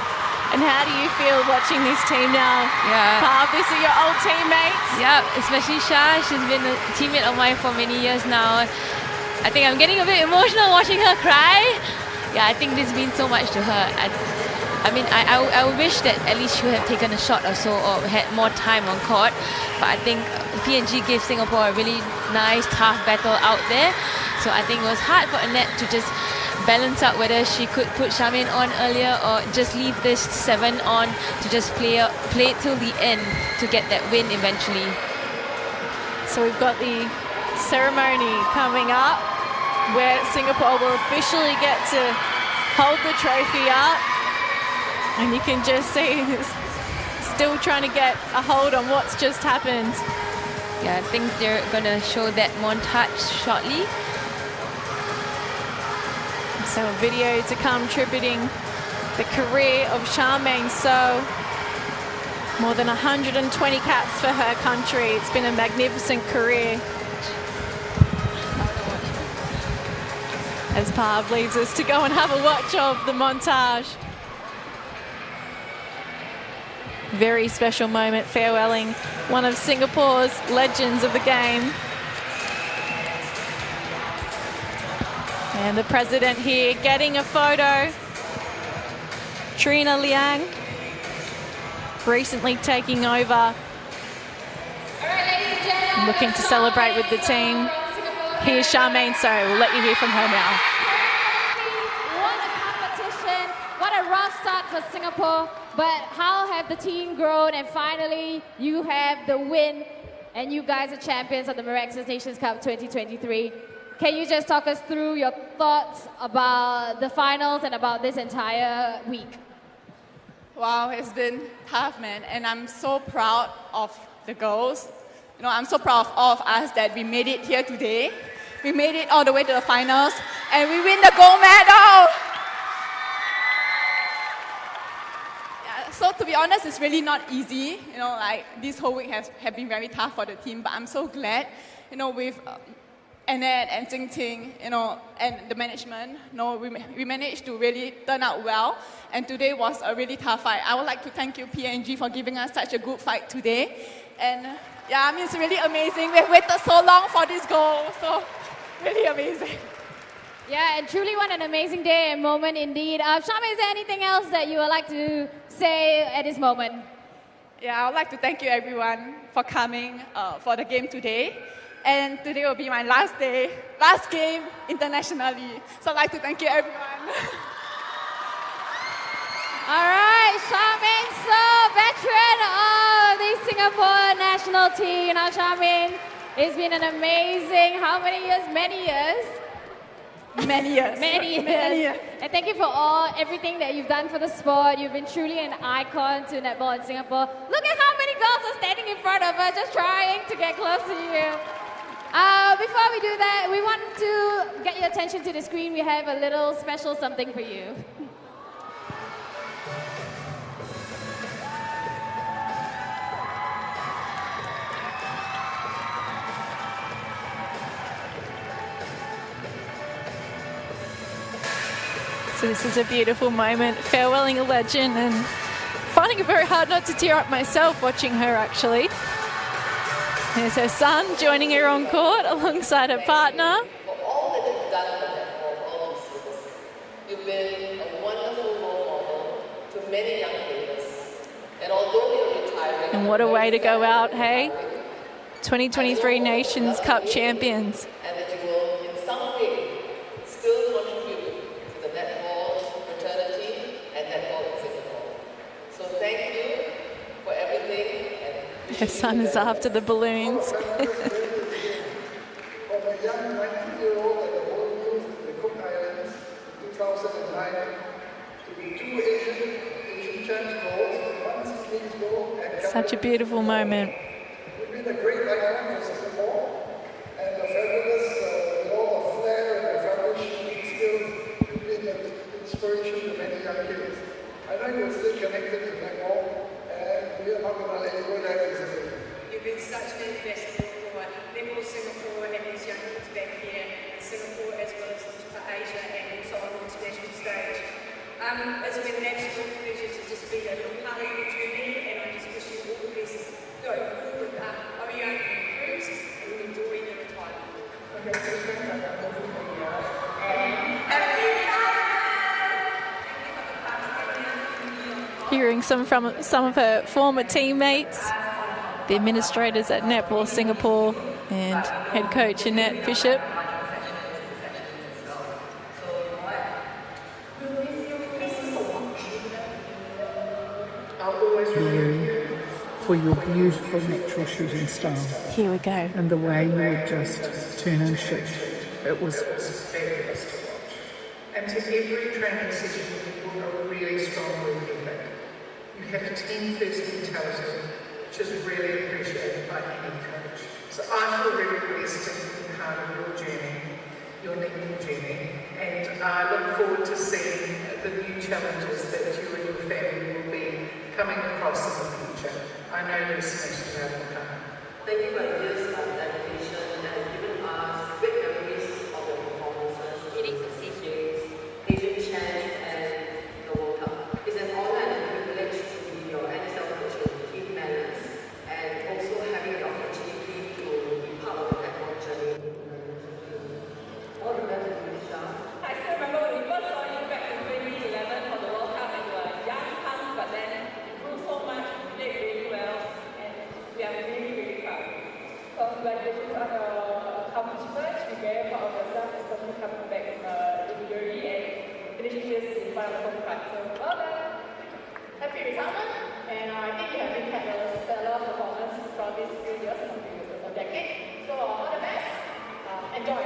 And how do you feel watching this team now? Yeah. Pav, these are your old teammates. Yeah, especially Shah. She's been a teammate of mine for many years now. I think I'm getting a bit emotional watching her cry. Yeah, I think this means so much to her. I mean, I wish that at least she would have taken a shot or so or had more time on court. But I think PNG gave Singapore a really nice, tough battle out there. So I think it was hard for Annette to just balance out whether she could put Charmaine on earlier or just leave this 7 on to just play it till the end to get that win eventually. So we've got the ceremony coming up where Singapore will officially get to hold the trophy up, and you can just see still trying to get a hold on what's just happened. Yeah, I think they're gonna show that montage shortly. So a video to come tributing the career of Charmaine So. More than 120 caps for her country. It's been a magnificent career. As Pav leaves us to go and have a watch of the montage. Very special moment, farewelling one of Singapore's legends of the game. And the president here getting a photo. Trina Liang recently taking over. Looking to celebrate with the team. Here's Charmaine So. We'll let you hear from her now. What a competition. What a rough start for Singapore. But how have the team grown, and finally you have the win, and you guys are champions of the Mirxes Nations Cup 2023. Can you just talk us through your thoughts about the finals and about this entire week? Wow, it's been tough, man, and I'm so proud of the girls. I'm so proud of all of us that we made it here today. We made it all the way to the finals, and we win the gold medal. Yeah, so to be honest, it's really not easy. This whole week have been very tough for the team, but I'm so glad, with Annette and Ting Ting, and the management, we managed to really turn out well. And today was a really tough fight. I would like to thank you, PNG, for giving us such a good fight today. And yeah, it's really amazing. We've waited so long for this goal, so really amazing. Yeah, and truly what an amazing day and moment indeed. Shami, is there anything else that you would like to say at this moment? Yeah, I would like to thank you everyone for coming for the game today. And today will be my last game internationally. So I'd like to thank you everyone. All right, Charmaine So, veteran of the Singapore national team. Now, Charmaine, it's been an amazing, how many years? Many years. Many years. Many years. And thank you for everything that you've done for the sport. You've been truly an icon to netball in Singapore. Look at how many girls are standing in front of us, just trying to get close to you. Before we do that, we want to get your attention to the screen. We have a little special something for you. So this is a beautiful moment, farewelling a legend, and finding it very hard not to tear up myself watching her actually. There's her son joining her on court alongside her partner. For all that you've done for netball all these years, you've been a wonderful role model to many young players. And although you're retiring, And what a way to go out, hey? 2023 Nations Cup champions. and that you will, in some way, still contribute to the netball fraternity and netball in Singapore. So thank you for everything. Her son is after the balloons. From a young 19-year-old at the World Youth in the Cook Islands in 2009 to be 2 Asian champs goals, 1 Leagues goal, and Such a beautiful moment. You've been a great icon for Singapore, and a fabulous, with all the flair and the fabulous shooting skills, you've been an inspiration to many young kids. I know you're still connected to netball, and we are not going to let you go that easily. You've been such an ambassador for Netball Singapore and these young kids back here in Singapore as well as for Asia and also on the international stage. It's been an absolute pleasure to just be a little part of your journey, and I just wish you all the best going forward with Oyo and Cruz and enjoy your retirement. Hearing some of her former teammates, the administrators at Netball Singapore and head coach Annette Bishop. You for your beautiful natural shooting style. Here we go. And the way you would just turn and shoot. It was fabulous to watch. And to every training session, you brought a really strong work ethic. You had a team-first mentality, which is really appreciated by any coach. So I feel really blessed to be part of your journey, your netball journey, and I look forward to seeing the new challenges that you and your family will be coming across in the future. I know you're smashed it out of the park. Thank you for years of dedication and given us great memories of your performances, winning successes, Asian champs, and the World Cup. It's an honor and a privilege to be your NSL coach and team members, and also having the opportunity to be part of the netball journey. All the best to you, Shah. I still remember when we first saw you back in 2011 for the World Cup, and you were young, young, but then you grew so much, you played really well, and we are really, really proud. Congratulations on your accomplishments. We're very proud of yourself, especially coming back individually and finishing this in front of the home crowd. So, well done. Happy retirement, and I think you have been had a stellar performance from these few years, a decade. So, all the best. Enjoy.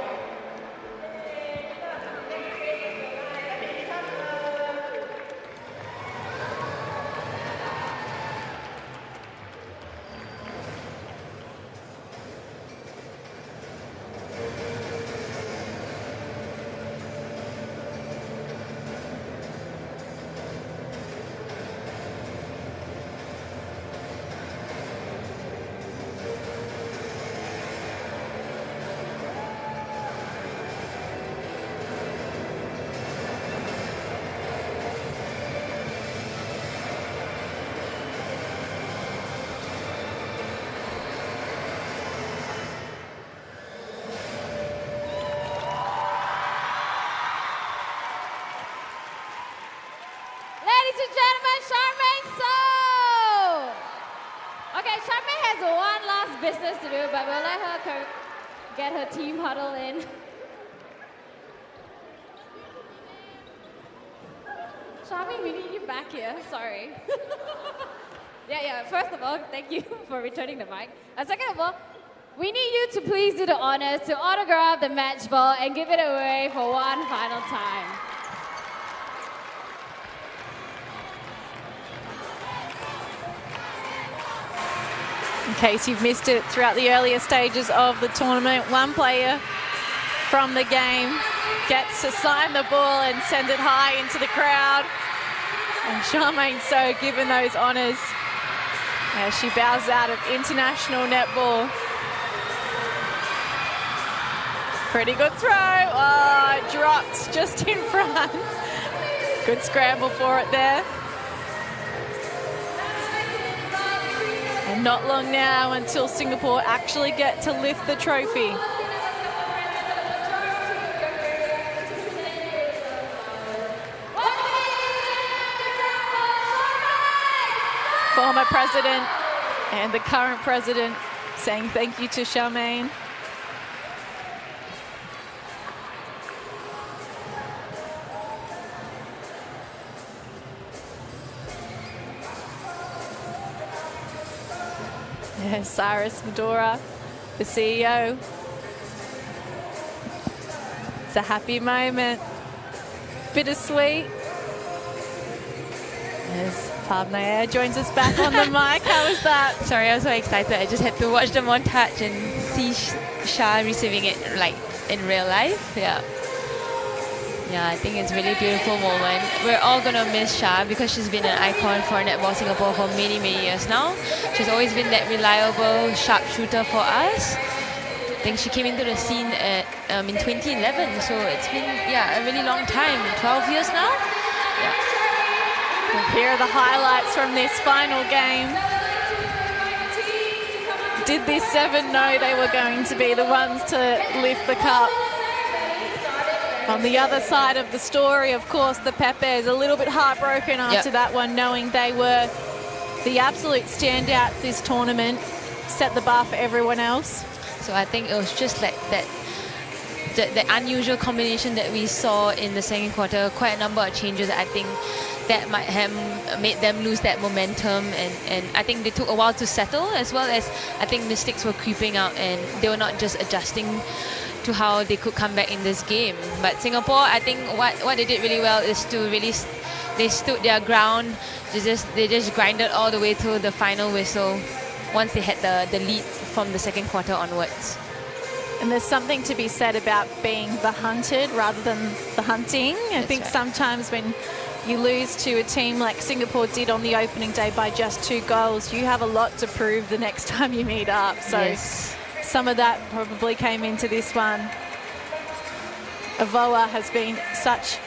business to do, but we'll let her get her team huddle in. Charmy, we need you back here. Sorry. Yeah. First of all, thank you for returning the mic. And second of all, we need you to please do the honors to autograph the match ball and give it away for one final time. In case you've missed it, throughout the earlier stages of the tournament, one player from the game gets to sign the ball and send it high into the crowd. And Charmaine So given those honours as she bows out of international netball. Pretty good throw. Oh, it dropped just in front. Good scramble for it there. And not long now until Singapore actually get to lift the trophy. Former president and the current president saying thank you to Charmaine. There's Cyrus Medora, the CEO. It's a happy moment. Bittersweet. As Pavnaya joins us back on the mic. How was that? Sorry, I was so excited. I just had to watch the montage and see Shah receiving it like in real life. Yeah, I think it's a really beautiful moment. We're all going to miss Shah because she's been an icon for Netball Singapore for many, many years now. She's always been that reliable sharpshooter for us. I think she came into the scene at, in 2011, so it's been a really long time, 12 years now. And here are the highlights from this final game. Did this 7 know they were going to be the ones to lift the cup? On the other side of the story, of course, the Pepes a little bit heartbroken after that one, knowing they were the absolute standouts this tournament, set the bar for everyone else. So I think it was just like that, the unusual combination that we saw in the second quarter, quite a number of changes. I think that might have made them lose that momentum, and I think they took a while to settle, as well as I think mistakes were creeping out and they were not just adjusting to how they could come back in this game. But Singapore, I think what they did really well is to really, they stood their ground. They just grinded all the way to the final whistle once they had the lead from the second quarter onwards. And there's something to be said about being the hunted rather than the hunting. I think sometimes when you lose to a team like Singapore did on the opening day by just 2 goals, you have a lot to prove the next time you meet up. So some of that probably came into this one. Avoa has been such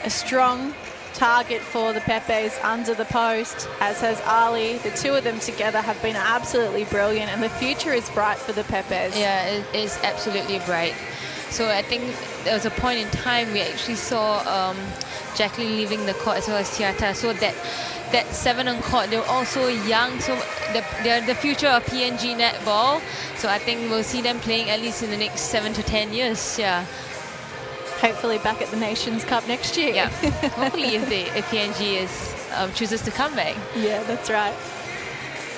a strong target for the Pepes under the post, as has Ali. The two of them together have been absolutely brilliant, and the future is bright for the Pepes. Yeah, it is absolutely bright. So I think there was a point in time we actually saw Jacqueline leaving the court as well as Tiata. So that 7 on court, they were all so young. So they're the future of PNG netball. So I think we'll see them playing at least in the next 7 to 10 years. Yeah. Hopefully back at the Nations Cup next year. Yeah. Hopefully if PNG chooses to come back. Yeah, that's right.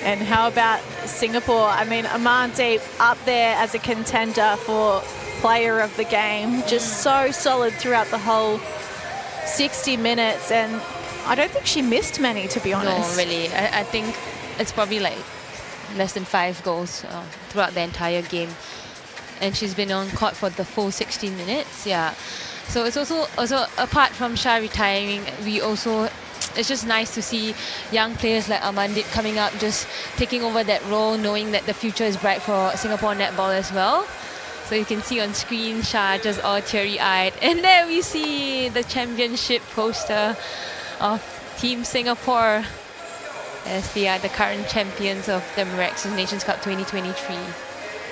And how about Singapore? I mean, Amandeep up there as a contender for player of the game. Just so solid throughout the whole 60 minutes. And I don't think she missed many, to be honest. No, really. I think it's probably like less than 5 goals throughout the entire game. And she's been on court for the full 60 minutes. Yeah. So it's also apart from Shah retiring, it's just nice to see young players like Amandit coming up, just taking over that role, knowing that the future is bright for Singapore netball as well. So you can see on screen Shah just all teary-eyed. And there we see the championship poster of Team Singapore as they are the current champions of the Mirxes Nations Cup 2023.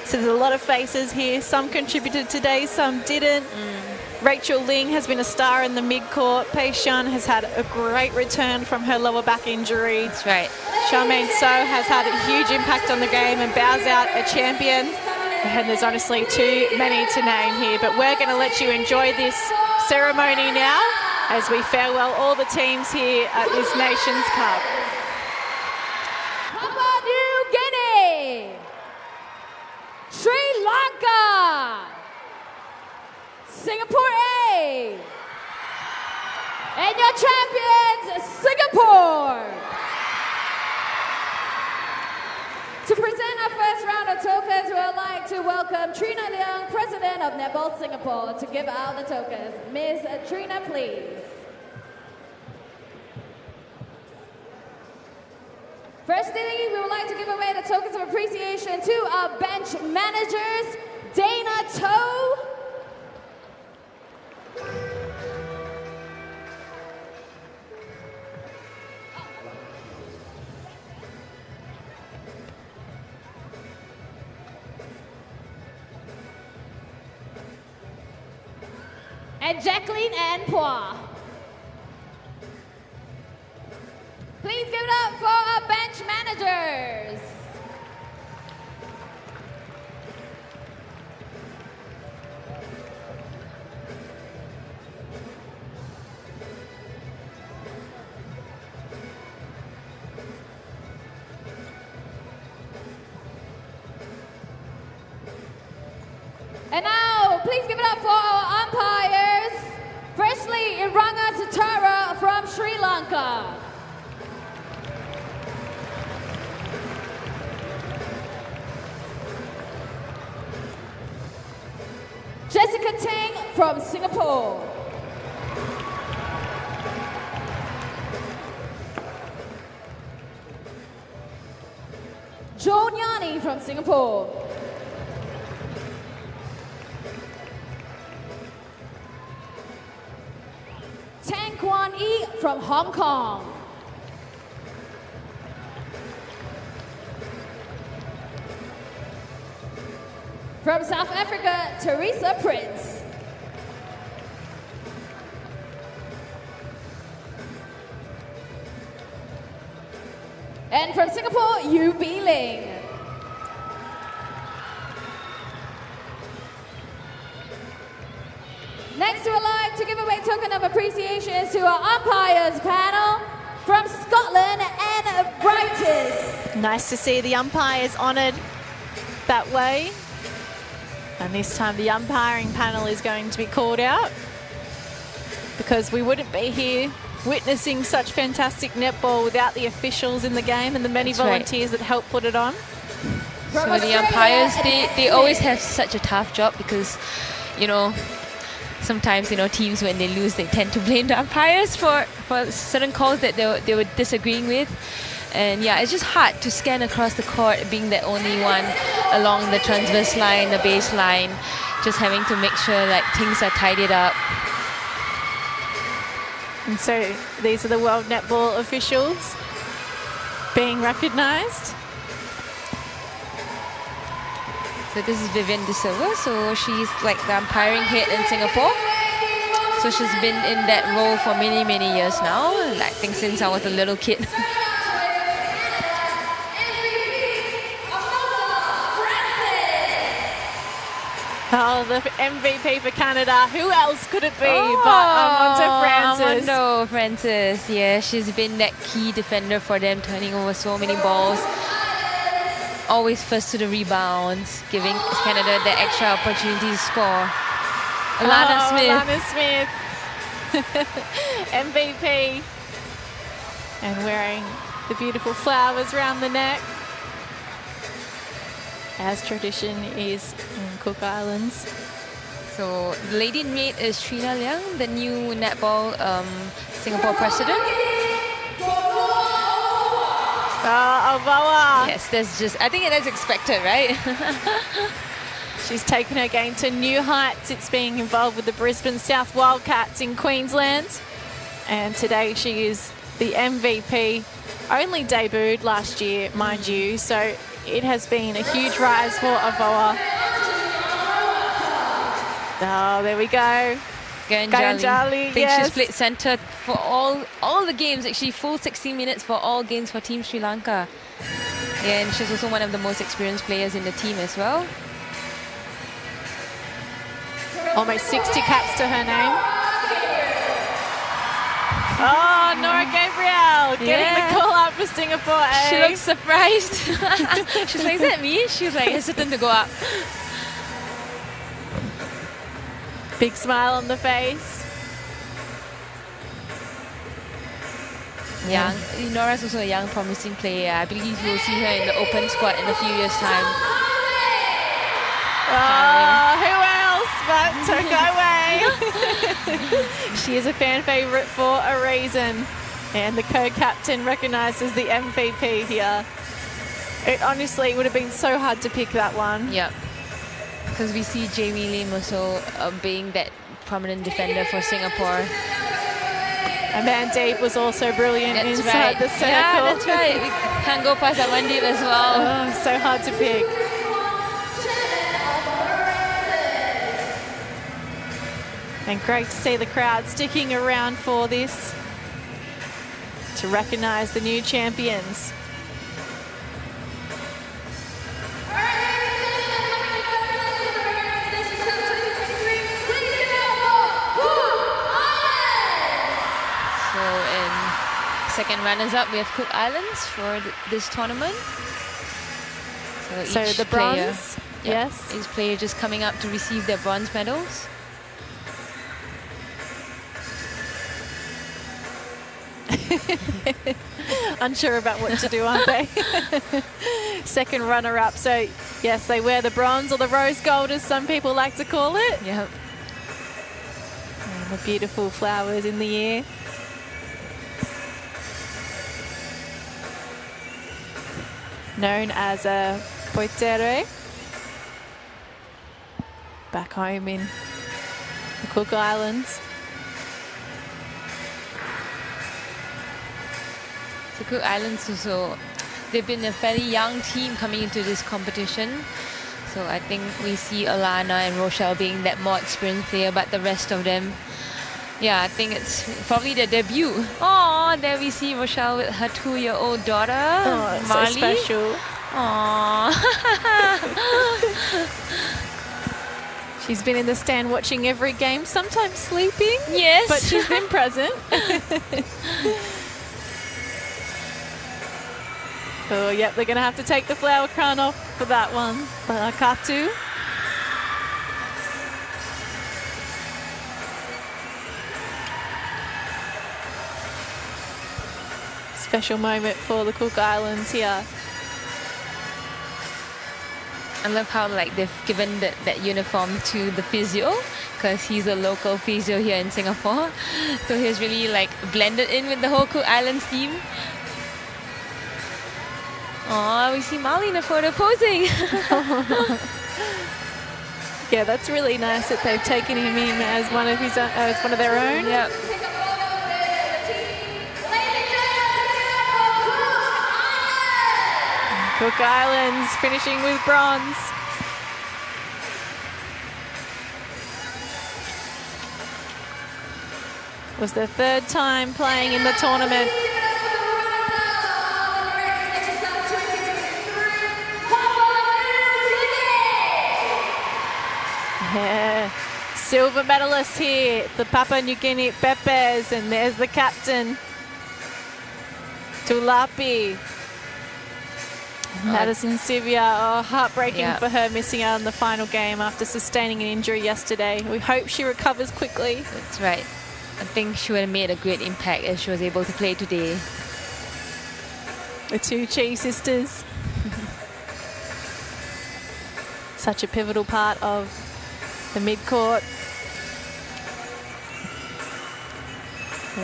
So there's a lot of faces here. Some contributed today, some didn't. Rachel Ling has been a star in the mid-court. Pei Shun has had a great return from her lower back injury. That's right. Charmaine So has had a huge impact on the game and bows out a champion. And there's honestly too many to name here, but we're going to let you enjoy this ceremony now as we farewell all the teams here at this Nations Cup. Papua New Guinea, Sri Lanka, Singapore A, and your champions, Singapore. To present our first round of tokens, we would like to welcome Trina Leong, President of Netball Singapore, to give out the tokens. Ms. Trina, please. Firstly, we would like to give away the tokens of appreciation to our bench managers, Dana Toe, and Jacqueline Ann Pua. Please give it up for our bench managers. And now, please give it up for our umpires. Firstly, Iranga Sitara from Sri Lanka. Jessica Tang from Singapore. Joan Yani from Singapore. Tang Kwan Yi from Hong Kong. From South Africa, Teresa Prince. And from Singapore, Yu Bi Ling. Next, we would like to give away token of appreciation to our umpires panel from Scotland and Brightis. Nice to see the umpires honoured that way. And this time the umpiring panel is going to be called out because we wouldn't be here witnessing such fantastic netball without the officials in the game and the many volunteers that help put it on. So the umpires, they always have such a tough job because, you know, sometimes, you know, teams when they lose, they tend to blame the umpires for certain calls that they were disagreeing with. And yeah, it's just hard to scan across the court, being the only one along the transverse line, the base line, just having to make sure like things are tidied up. And so these are the World Netball officials being recognised. So this is Vivian De Silva, so she's like the umpiring head in Singapore. So she's been in that role for many, many years now, I think since I was a little kid. Oh, the MVP for Canada. Who else could it be but Armando Francis? Armando Francis, yeah, she's been that key defender for them, turning over so many balls. Always first to the rebounds, giving Canada the extra opportunity to score. Alana Smith. MVP. And wearing the beautiful flowers around the neck, as tradition is in Cook Islands. So the lady in red is Trina Leong, the new netball Singapore president. Alvoa. Yes, that's just, I think that's expected, right? She's taken her game to new heights. It's being involved with the Brisbane South Wildcats in Queensland. And today she is the MVP. Only debuted last year, mind you. So it has been a huge rise for Alvoa. Oh, there we go. Ganjali. Ganjali, I think she's yes. played centre for all the games, actually full 60 minutes for all games for Team Sri Lanka. Yeah, and she's also one of the most experienced players in the team as well. Almost 60 caps to her name. Oh, Nora Gabriel getting the call up for Singapore A. She looks surprised. She's like, is that me? She was like hesitant to go up. Big smile on the face. Young. Nora's also a young, promising player. I believe we'll see her in the open squad in a few years' time. Who else but Tokaway? She is a fan favourite for a reason. And the co-captain recognises the MVP here. It honestly would have been so hard to pick that one. Yep. Because we see Jamie Lim also being that prominent defender for Singapore. Amandeep was also brilliant inside the circle. Yeah, that's right. We can't go past Amandeep as well. Oh, so hard to pick. And great to see the crowd sticking around for this to recognise the new champions. Second runners-up, we have Cook Islands for this tournament. So the bronze, yes. Each player just coming up to receive their bronze medals. Unsure about what to do, aren't they? Second runner-up. So, yes, they wear the bronze or the rose gold, as some people like to call it. Yep. And the beautiful flowers in the air. Known as a poitere. Back home in the Cook Islands. The Cook Islands also, they've been a fairly young team coming into this competition. So I think we see Alana and Rochelle being that more experienced player, but the rest of them, yeah, I think it's probably their debut. Oh, there we see Rochelle with her 2-year-old daughter, Marley. So special. Aww. She's been in the stand watching every game, sometimes sleeping. Yes. But she's been present. Oh, yep, they're going to have to take the flower crown off for that one. Katu. Special moment for the Cook Islands here. I love how they've given that uniform to the physio, because he's a local physio here in Singapore. So he's really blended in with the whole Cook Islands team. Oh, we see Marley in the photo posing. Yeah, that's really nice that they've taken him in as one of their own. Yep. Cook Islands finishing with bronze. Was their third time playing in the tournament. Yeah. Silver medalist here, the Papua New Guinea Pepes, and there's the captain, Tulapi. Madison Sivia, heartbreaking for her, missing out on the final game after sustaining an injury yesterday. We hope she recovers quickly. That's right. I think she would have made a great impact if she was able to play today. The two Chi sisters. Such a pivotal part of the mid-court.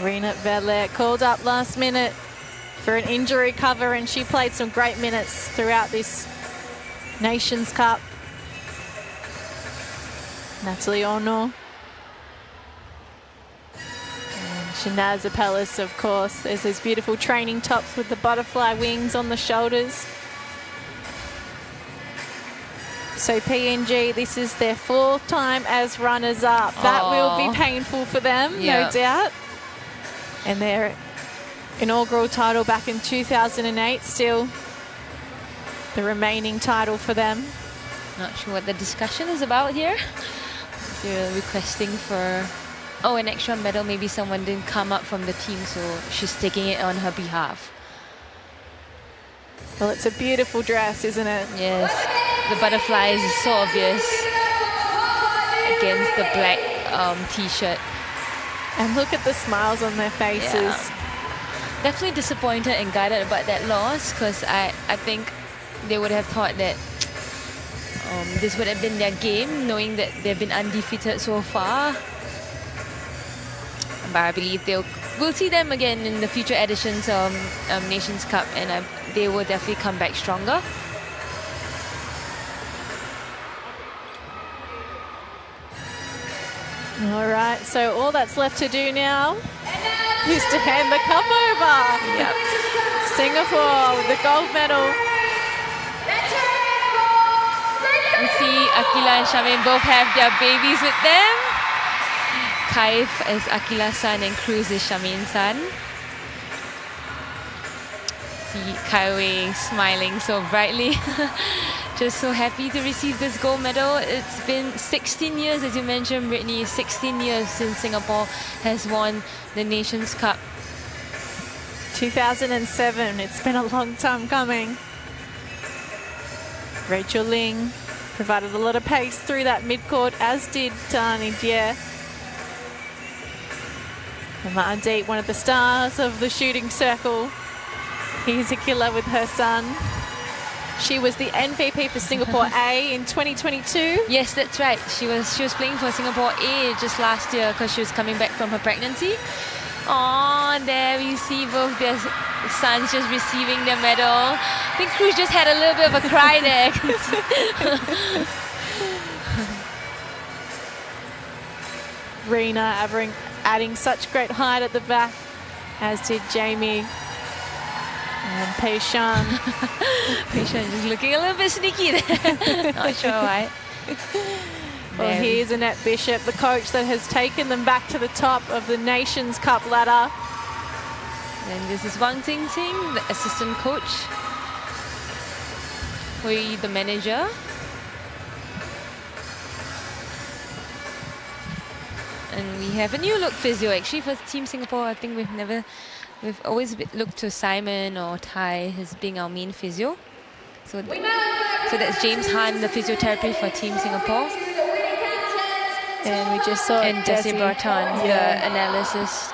Rena Vedler called up last minute for an injury cover, and she played some great minutes throughout this Nations Cup. Natalie Ono. And Shanaz Apellis, of course. There's those beautiful training tops with the butterfly wings on the shoulders. So PNG, this is their 4th time as runners-up. That will be painful for them, no doubt. And their inaugural title back in 2008, still the remaining title for them. Not sure what the discussion is about here. They're requesting for, an extra medal. Maybe someone didn't come up from the team, so she's taking it on her behalf. Well, it's a beautiful dress, isn't it? Yes. The butterflies is so obvious against the black t-shirt. And look at the smiles on their faces. Yeah. Definitely disappointed and gutted about that loss, because I think they would have thought that this would have been their game, knowing that they've been undefeated so far. But I believe we'll see them again in the future editions of Nations Cup, and they will definitely come back stronger. All right, so all that's left to do now is to hand the cup over. Yep. Singapore with the gold medal. You see Akila and Charmaine both have their babies with them. Kaif is Akila's son and Cruz is Charmaine's son. See Kaiwei smiling so brightly. Just so happy to receive this gold medal. It's been 16 years, as you mentioned, Brittany, 16 years since Singapore has won the Nations Cup. 2007, it's been a long time coming. Rachel Ling provided a lot of pace through that midcourt, as did Tani Jie. And Mandeep, one of the stars of the shooting circle. Here's Akila with her son. She was the MVP for Singapore A in 2022. Yes, that's right. She was playing for Singapore A just last year because she was coming back from her pregnancy. Oh, there we see both their sons just receiving their medal. I think Cruz just had a little bit of a cry there. Rena adding such great height at the back, as did Jamie. And Pei Shan. Pei Shan just looking a little bit sneaky there. Not sure why. Well, here's Annette Bishop, the coach that has taken them back to the top of the Nations Cup ladder. And this is Wang Ting Ting, the assistant coach. Hui, the manager. And we have a new look physio actually for Team Singapore. I think we've always looked to Simon or Tai as being our main physio. So that's James Han, the physiotherapy for Team Singapore. And we just saw Desi Barton, the analysis.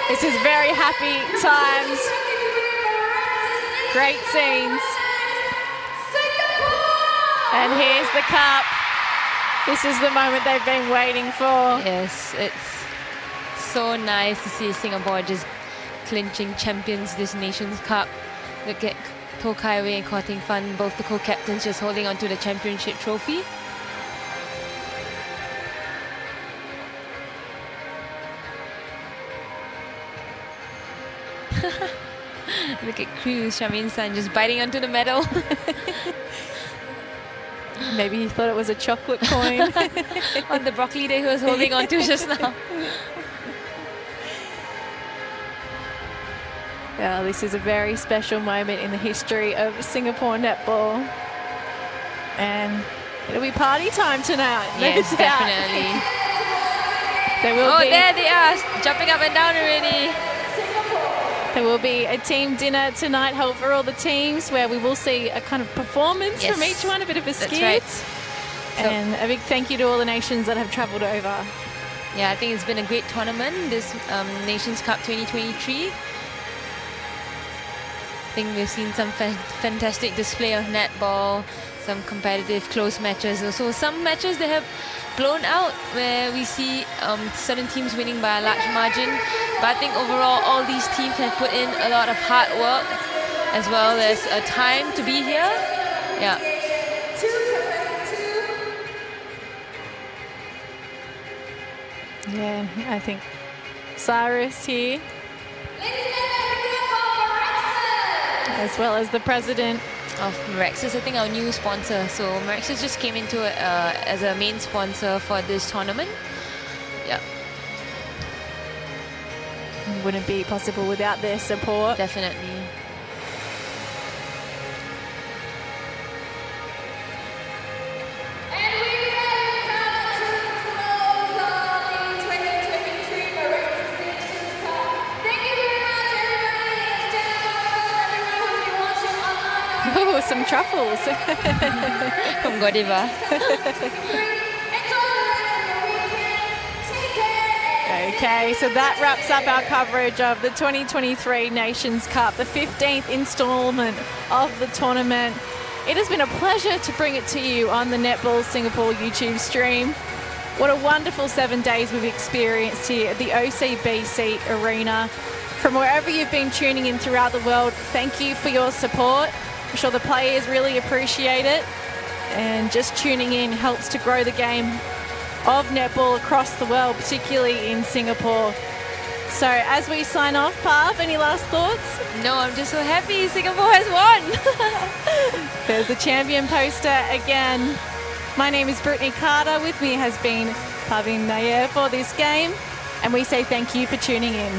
This is very happy times. Great scenes. And here's the cup. This is the moment they've been waiting for. Yes, it's so nice to see Singapore just clinching champions this Nations Cup. Look at Toh Kai Wei and Koh Ting Fan, both the co-captains, just holding on to the championship trophy. Look at Cruz, Charmaine's son, just biting onto the medal. Maybe he thought it was a chocolate coin. On the broccoli that he was holding on to just now. Well, this is a very special moment in the history of Singapore netball. And it'll be party time tonight. Yes, definitely. There they are, jumping up and down already. There will be a team dinner tonight held for all the teams where we will see a kind of performance from each one, a bit of a skit. Right. And a big thank you to all the nations that have travelled over. Yeah, I think it's been a great tournament, this Nations Cup 2023. I think we've seen some fantastic display of netball, some competitive close matches. Also some matches that have blown out where we see certain teams winning by a large margin. But I think overall all these teams have put in a lot of hard work as well as a time to be here. Yeah. Yeah, I think Cyrus here, as well as the president. of Mirxes, I think our new sponsor. So Mirxes just came into it as a main sponsor for this tournament. Yeah. Wouldn't be possible without their support. Definitely. And we have come to the close of the 2023 Mirxes Nations Cup. Thank you very much, everybody. It's everyone who's been watching online. Oh, some truffles. From Godiva. Okay, so that wraps up our coverage of the 2023 Nations Cup, the 15th instalment of the tournament. It has been a pleasure to bring it to you on the Netball Singapore YouTube stream. What a wonderful 7 days we've experienced here at the OCBC Arena. From wherever you've been tuning in throughout the world, thank you for your support. I'm sure the players really appreciate it. And just tuning in helps to grow the game of netball across the world, particularly in Singapore. So as we sign off, Pav, any last thoughts? No, I'm just so happy Singapore has won. There's the champion poster again. My name is Brittany Carter. With me has been Pavin Nair for this game. And we say thank you for tuning in.